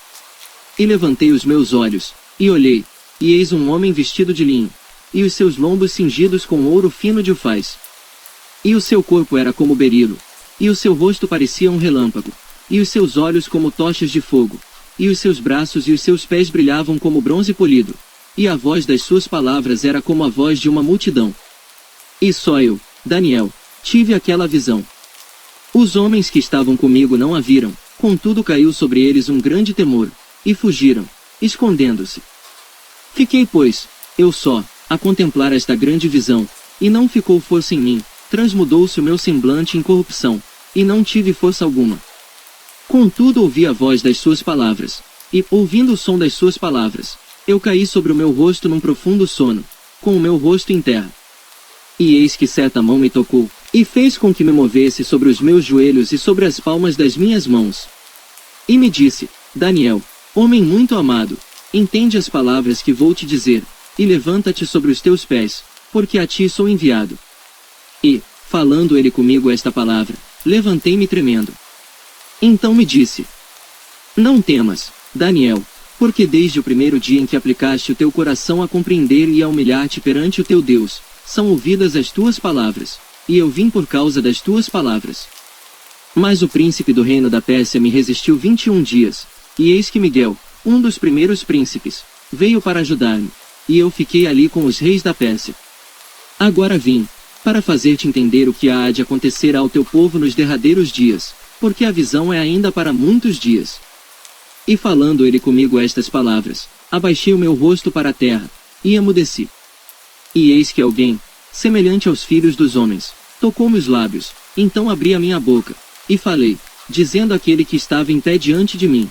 E levantei os meus olhos, e olhei, e eis um homem vestido de linho, e os seus lombos cingidos com ouro fino de ufaz. E o seu corpo era como berilo, e o seu rosto parecia um relâmpago, e os seus olhos como tochas de fogo, e os seus braços e os seus pés brilhavam como bronze polido, e a voz das suas palavras era como a voz de uma multidão. E só eu, Daniel, tive aquela visão. Os homens que estavam comigo não a viram, contudo caiu sobre eles um grande temor, e fugiram, escondendo-se. Fiquei, pois, eu só, a contemplar esta grande visão, e não ficou força em mim, transmudou-se o meu semblante em corrupção, e não tive força alguma. Contudo ouvi a voz das suas palavras, e, ouvindo o som das suas palavras, eu caí sobre o meu rosto num profundo sono, com o meu rosto em terra. E eis que certa mão me tocou, e fez com que me movesse sobre os meus joelhos e sobre as palmas das minhas mãos. E me disse, Daniel, homem muito amado, entende as palavras que vou te dizer, e levanta-te sobre os teus pés, porque a ti sou enviado. E, falando ele comigo esta palavra, levantei-me tremendo. Então me disse, não temas, Daniel, porque desde o 1º dia em que aplicaste o teu coração a compreender e a humilhar-te perante o teu Deus, são ouvidas as tuas palavras, e eu vim por causa das tuas palavras. Mas o príncipe do reino da Pérsia me resistiu 21 dias, e eis que Miguel, um dos primeiros príncipes, veio para ajudar-me, e eu fiquei ali com os reis da Pérsia. Agora vim, para fazer-te entender o que há de acontecer ao teu povo nos derradeiros dias, porque a visão é ainda para muitos dias. E falando ele comigo estas palavras, abaixei o meu rosto para a terra, e emudeci. E eis que alguém, semelhante aos filhos dos homens, tocou-me os lábios, então abri a minha boca, e falei, dizendo àquele que estava em pé diante de mim,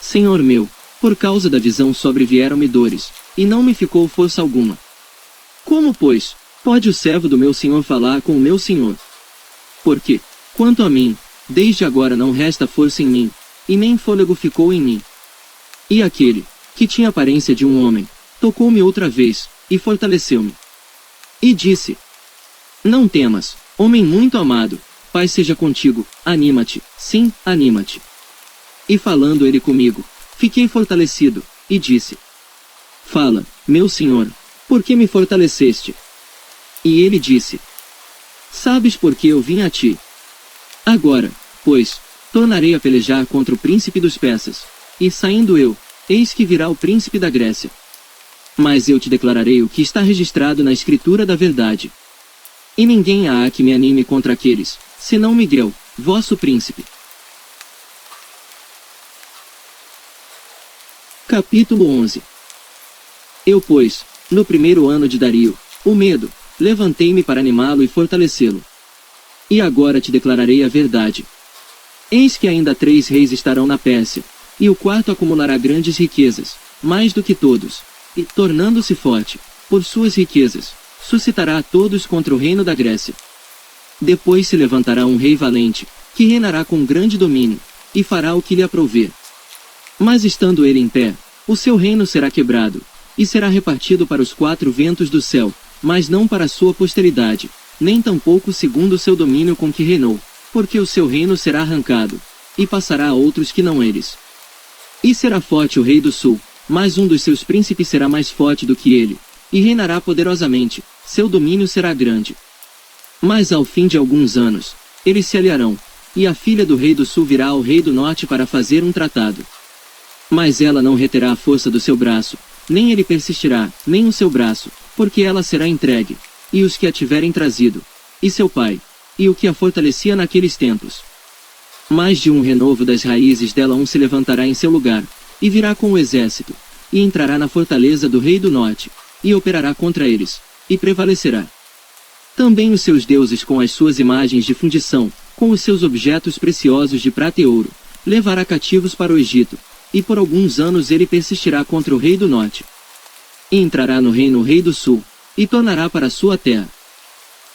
Senhor meu, por causa da visão sobrevieram-me dores, e não me ficou força alguma. Como, pois, pode o servo do meu senhor falar com o meu senhor? Porque, quanto a mim, desde agora não resta força em mim, e nem fôlego ficou em mim. E aquele, que tinha aparência de um homem, tocou-me outra vez, e fortaleceu-me. E disse, não temas, homem muito amado, paz seja contigo, anima-te, sim, anima-te. E falando ele comigo, fiquei fortalecido, e disse, fala, meu senhor, por que me fortaleceste? E ele disse, sabes por que eu vim a ti? Agora, pois, tornarei a pelejar contra o príncipe dos persas, e saindo eu, eis que virá o príncipe da Grécia. Mas eu te declararei o que está registrado na escritura da verdade. E ninguém há que me anime contra aqueles, senão Miguel, vosso príncipe. Capítulo 11. Eu, pois, no 1º ano de Dario, o medo, levantei-me para animá-lo e fortalecê-lo. E agora te declararei a verdade. Eis que ainda 3 reis estarão na Pérsia, e o 4º acumulará grandes riquezas, mais do que todos, e, tornando-se forte, por suas riquezas, suscitará a todos contra o reino da Grécia. Depois se levantará um rei valente, que reinará com grande domínio, e fará o que lhe aprouver. Mas estando ele em pé, o seu reino será quebrado, e será repartido para os 4 ventos do céu, mas não para a sua posteridade, nem tampouco segundo o seu domínio com que reinou, porque o seu reino será arrancado, e passará a outros que não eles. E será forte o rei do sul, mas um dos seus príncipes será mais forte do que ele, e reinará poderosamente, seu domínio será grande. Mas ao fim de alguns anos, eles se aliarão, e a filha do rei do sul virá ao rei do norte para fazer um tratado. Mas ela não reterá a força do seu braço, nem ele persistirá, nem o seu braço, porque ela será entregue, e os que a tiverem trazido, e seu pai, e o que a fortalecia naqueles tempos. Mais de um renovo das raízes dela se levantará em seu lugar, e virá com o exército, e entrará na fortaleza do rei do norte, e operará contra eles, e prevalecerá. Também os seus deuses com as suas imagens de fundição, com os seus objetos preciosos de prata e ouro, levará cativos para o Egito, e por alguns anos ele persistirá contra o rei do norte. E entrará no reino o rei do sul, e tornará para a sua terra.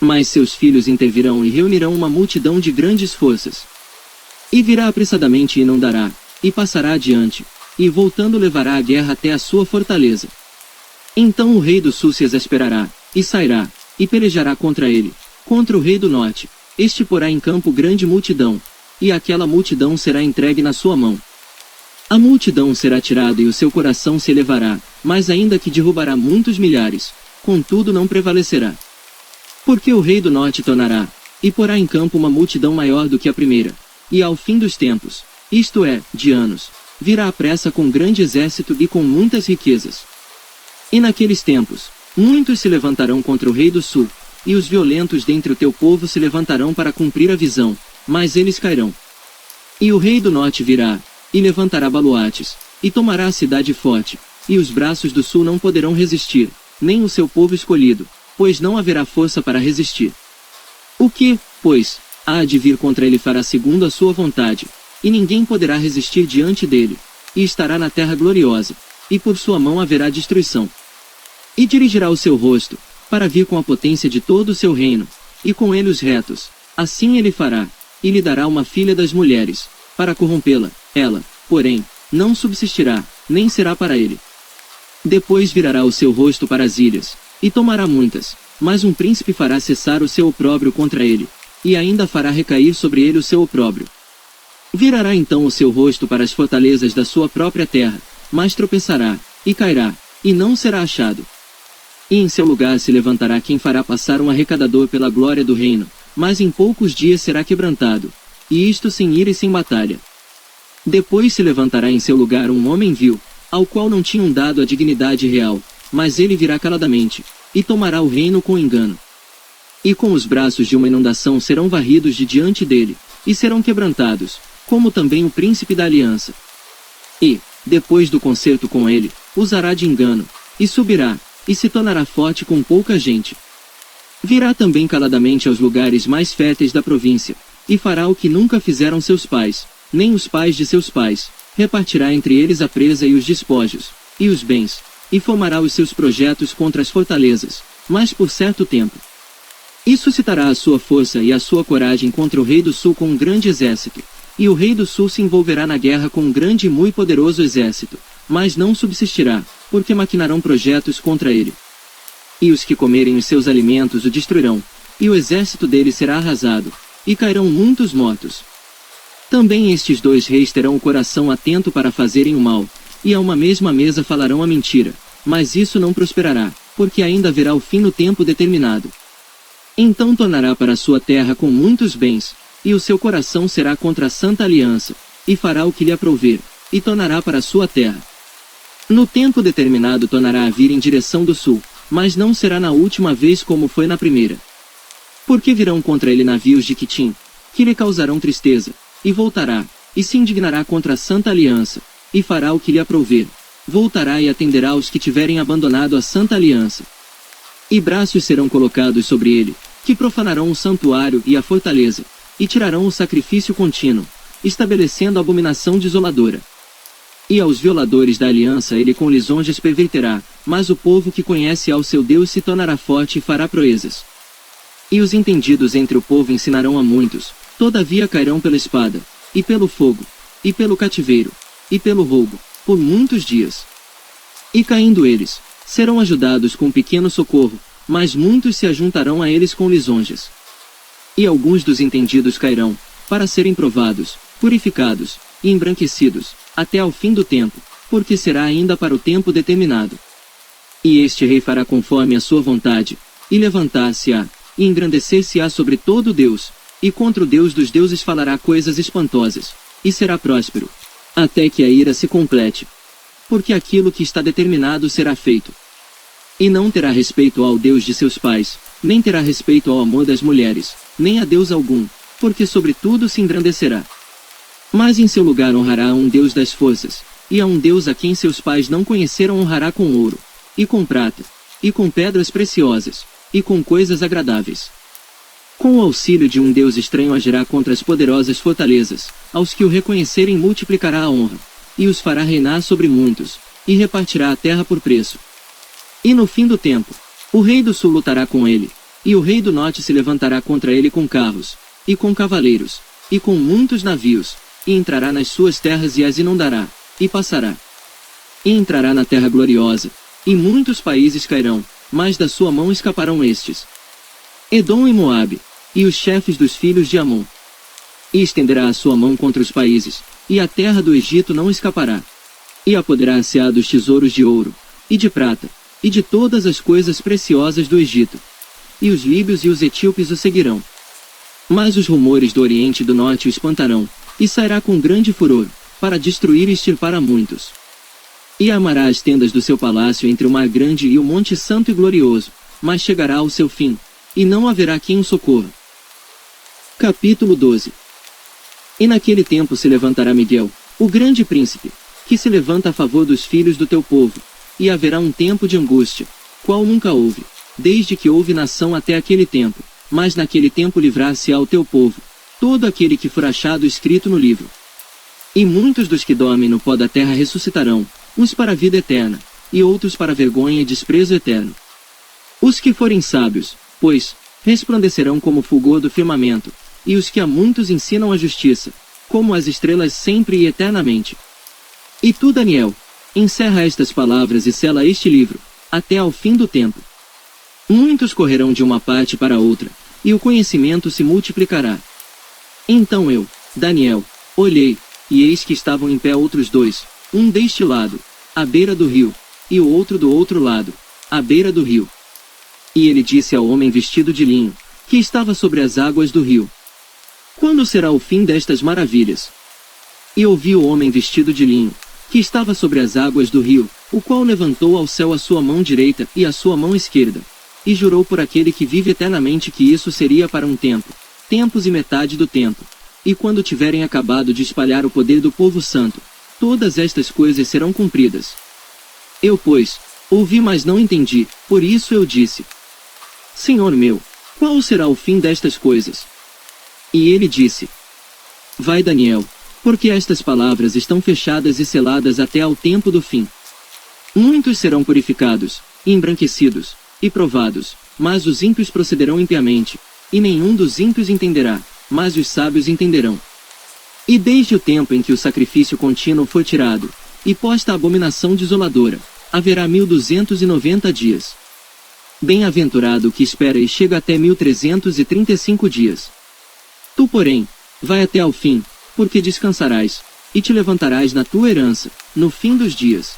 Mas seus filhos intervirão e reunirão uma multidão de grandes forças. E virá apressadamente e inundará, e passará adiante, e voltando levará a guerra até a sua fortaleza. Então o rei do sul se exasperará, e sairá, e pelejará contra ele, contra o rei do norte. Este porá em campo grande multidão, e aquela multidão será entregue na sua mão. A multidão será tirada e o seu coração se elevará, mas ainda que derrubará muitos milhares, contudo não prevalecerá. Porque o rei do norte tornará, e porá em campo uma multidão maior do que a primeira, e ao fim dos tempos, isto é, de anos, virá à pressa com grande exército e com muitas riquezas. E naqueles tempos, muitos se levantarão contra o rei do sul, e os violentos dentre o teu povo se levantarão para cumprir a visão, mas eles cairão. E o rei do norte virá, e levantará baluartes, e tomará a cidade forte, e os braços do sul não poderão resistir, nem o seu povo escolhido, pois não haverá força para resistir. O que, pois, há de vir contra ele fará segundo a sua vontade, e ninguém poderá resistir diante dele, e estará na terra gloriosa, e por sua mão haverá destruição. E dirigirá o seu rosto, para vir com a potência de todo o seu reino, e com ele os retos, assim ele fará, e lhe dará uma filha das mulheres, para corrompê-la, ela, porém, não subsistirá, nem será para ele. Depois virará o seu rosto para as ilhas, e tomará muitas, mas um príncipe fará cessar o seu opróbrio contra ele, e ainda fará recair sobre ele o seu opróbrio. Virará então o seu rosto para as fortalezas da sua própria terra, mas tropeçará, e cairá, e não será achado. E em seu lugar se levantará quem fará passar um arrecadador pela glória do reino, mas em poucos dias será quebrantado, e isto sem ira e sem batalha. Depois se levantará em seu lugar um homem vil, ao qual não tinham dado a dignidade real, mas ele virá caladamente, e tomará o reino com engano. E com os braços de uma inundação serão varridos de diante dele, e serão quebrantados, como também o príncipe da aliança. E, depois do concerto com ele, usará de engano, e subirá, e se tornará forte com pouca gente. Virá também caladamente aos lugares mais férteis da província, e fará o que nunca fizeram seus pais, nem os pais de seus pais, repartirá entre eles a presa e os despojos, e os bens, e formará os seus projetos contra as fortalezas, mas por certo tempo. E suscitará a sua força e a sua coragem contra o rei do sul com um grande exército, e o rei do sul se envolverá na guerra com um grande e muito poderoso exército, mas não subsistirá, porque maquinarão projetos contra ele. E os que comerem os seus alimentos o destruirão, e o exército dele será arrasado, e cairão muitos mortos. Também estes 2 reis terão o coração atento para fazerem o mal, e a uma mesma mesa falarão a mentira, mas isso não prosperará, porque ainda haverá o fim no tempo determinado. Então tornará para a sua terra com muitos bens, e o seu coração será contra a santa aliança, e fará o que lhe aprouver, e tornará para a sua terra. No tempo determinado tornará a vir em direção do sul, mas não será na última vez como foi na primeira. Porque virão contra ele navios de Quitim, que lhe causarão tristeza, e voltará, e se indignará contra a santa aliança, e fará o que lhe aprouver, voltará e atenderá os que tiverem abandonado a santa aliança. E braços serão colocados sobre ele, que profanarão o santuário e a fortaleza, e tirarão o sacrifício contínuo, estabelecendo a abominação desoladora. E aos violadores da aliança ele com lisonjas perverterá, mas o povo que conhece ao seu Deus se tornará forte e fará proezas. E os entendidos entre o povo ensinarão a muitos, todavia cairão pela espada, e pelo fogo, e pelo cativeiro, e pelo roubo, por muitos dias. E caindo eles, serão ajudados com pequeno socorro, mas muitos se ajuntarão a eles com lisonjas. E alguns dos entendidos cairão, para serem provados, purificados, e embranquecidos, até ao fim do tempo, porque será ainda para o tempo determinado. E este rei fará conforme a sua vontade, e levantar-se-á, e engrandecer-se-á sobre todo Deus, e contra o Deus dos deuses falará coisas espantosas, e será próspero, até que a ira se complete. Porque aquilo que está determinado será feito. E não terá respeito ao Deus de seus pais, nem terá respeito ao amor das mulheres, nem a Deus algum, porque sobre tudo se engrandecerá. Mas em seu lugar honrará a um Deus das forças, e a um Deus a quem seus pais não conheceram honrará com ouro, e com prata, e com pedras preciosas, e com coisas agradáveis. Com o auxílio de um Deus estranho agirá contra as poderosas fortalezas, aos que o reconhecerem multiplicará a honra, e os fará reinar sobre muitos, e repartirá a terra por preço. E no fim do tempo, o rei do sul lutará com ele, e o rei do norte se levantará contra ele com carros, e com cavaleiros, e com muitos navios, e entrará nas suas terras e as inundará, e passará. E entrará na terra gloriosa, e muitos países cairão, mas da sua mão escaparão estes: Edom e Moabe, e os chefes dos filhos de Amon. E estenderá a sua mão contra os países, e a terra do Egito não escapará. E apoderar-se-á dos tesouros de ouro, e de prata, e de todas as coisas preciosas do Egito. E os líbios e os etíopes o seguirão. Mas os rumores do Oriente e do Norte o espantarão, e sairá com grande furor, para destruir e extirpar a muitos. E amará as tendas do seu palácio entre o mar grande e o monte santo e glorioso, mas chegará ao seu fim, e não haverá quem o socorra. Capítulo 12. E naquele tempo se levantará Miguel, o grande príncipe, que se levanta a favor dos filhos do teu povo, e haverá um tempo de angústia, qual nunca houve, desde que houve nação até aquele tempo, mas naquele tempo livrar-se-á o teu povo, todo aquele que for achado escrito no livro. E muitos dos que dormem no pó da terra ressuscitarão, uns para a vida eterna, e outros para vergonha e desprezo eterno. Os que forem sábios, pois, resplandecerão como o fulgor do firmamento, e os que a muitos ensinam a justiça, como as estrelas sempre e eternamente. E tu, Daniel, encerra estas palavras e sela este livro, até ao fim do tempo. Muitos correrão de uma parte para outra, e o conhecimento se multiplicará. Então eu, Daniel, olhei, e eis que estavam em pé outros dois, um deste lado, à beira do rio, e o outro do outro lado, à beira do rio. E ele disse ao homem vestido de linho, que estava sobre as águas do rio: Quando será o fim destas maravilhas? E ouvi o homem vestido de linho, que estava sobre as águas do rio, o qual levantou ao céu a sua mão direita e a sua mão esquerda, e jurou por aquele que vive eternamente que isso seria para um tempo, tempos e metade do tempo, e quando tiverem acabado de espalhar o poder do povo santo, todas estas coisas serão cumpridas. Eu, pois, ouvi, mas não entendi, por isso eu disse: Senhor meu, qual será o fim destas coisas? E ele disse: Vai, Daniel, porque estas palavras estão fechadas e seladas até ao tempo do fim. Muitos serão purificados, e embranquecidos, e provados, mas os ímpios procederão impiamente, e nenhum dos ímpios entenderá, mas os sábios entenderão. E desde o tempo em que o sacrifício contínuo for tirado, e posta a abominação desoladora, haverá 1290 dias. Bem-aventurado o que espera e chega até 1335 dias. Tu, porém, vai até ao fim, porque descansarás, e te levantarás na tua herança, no fim dos dias.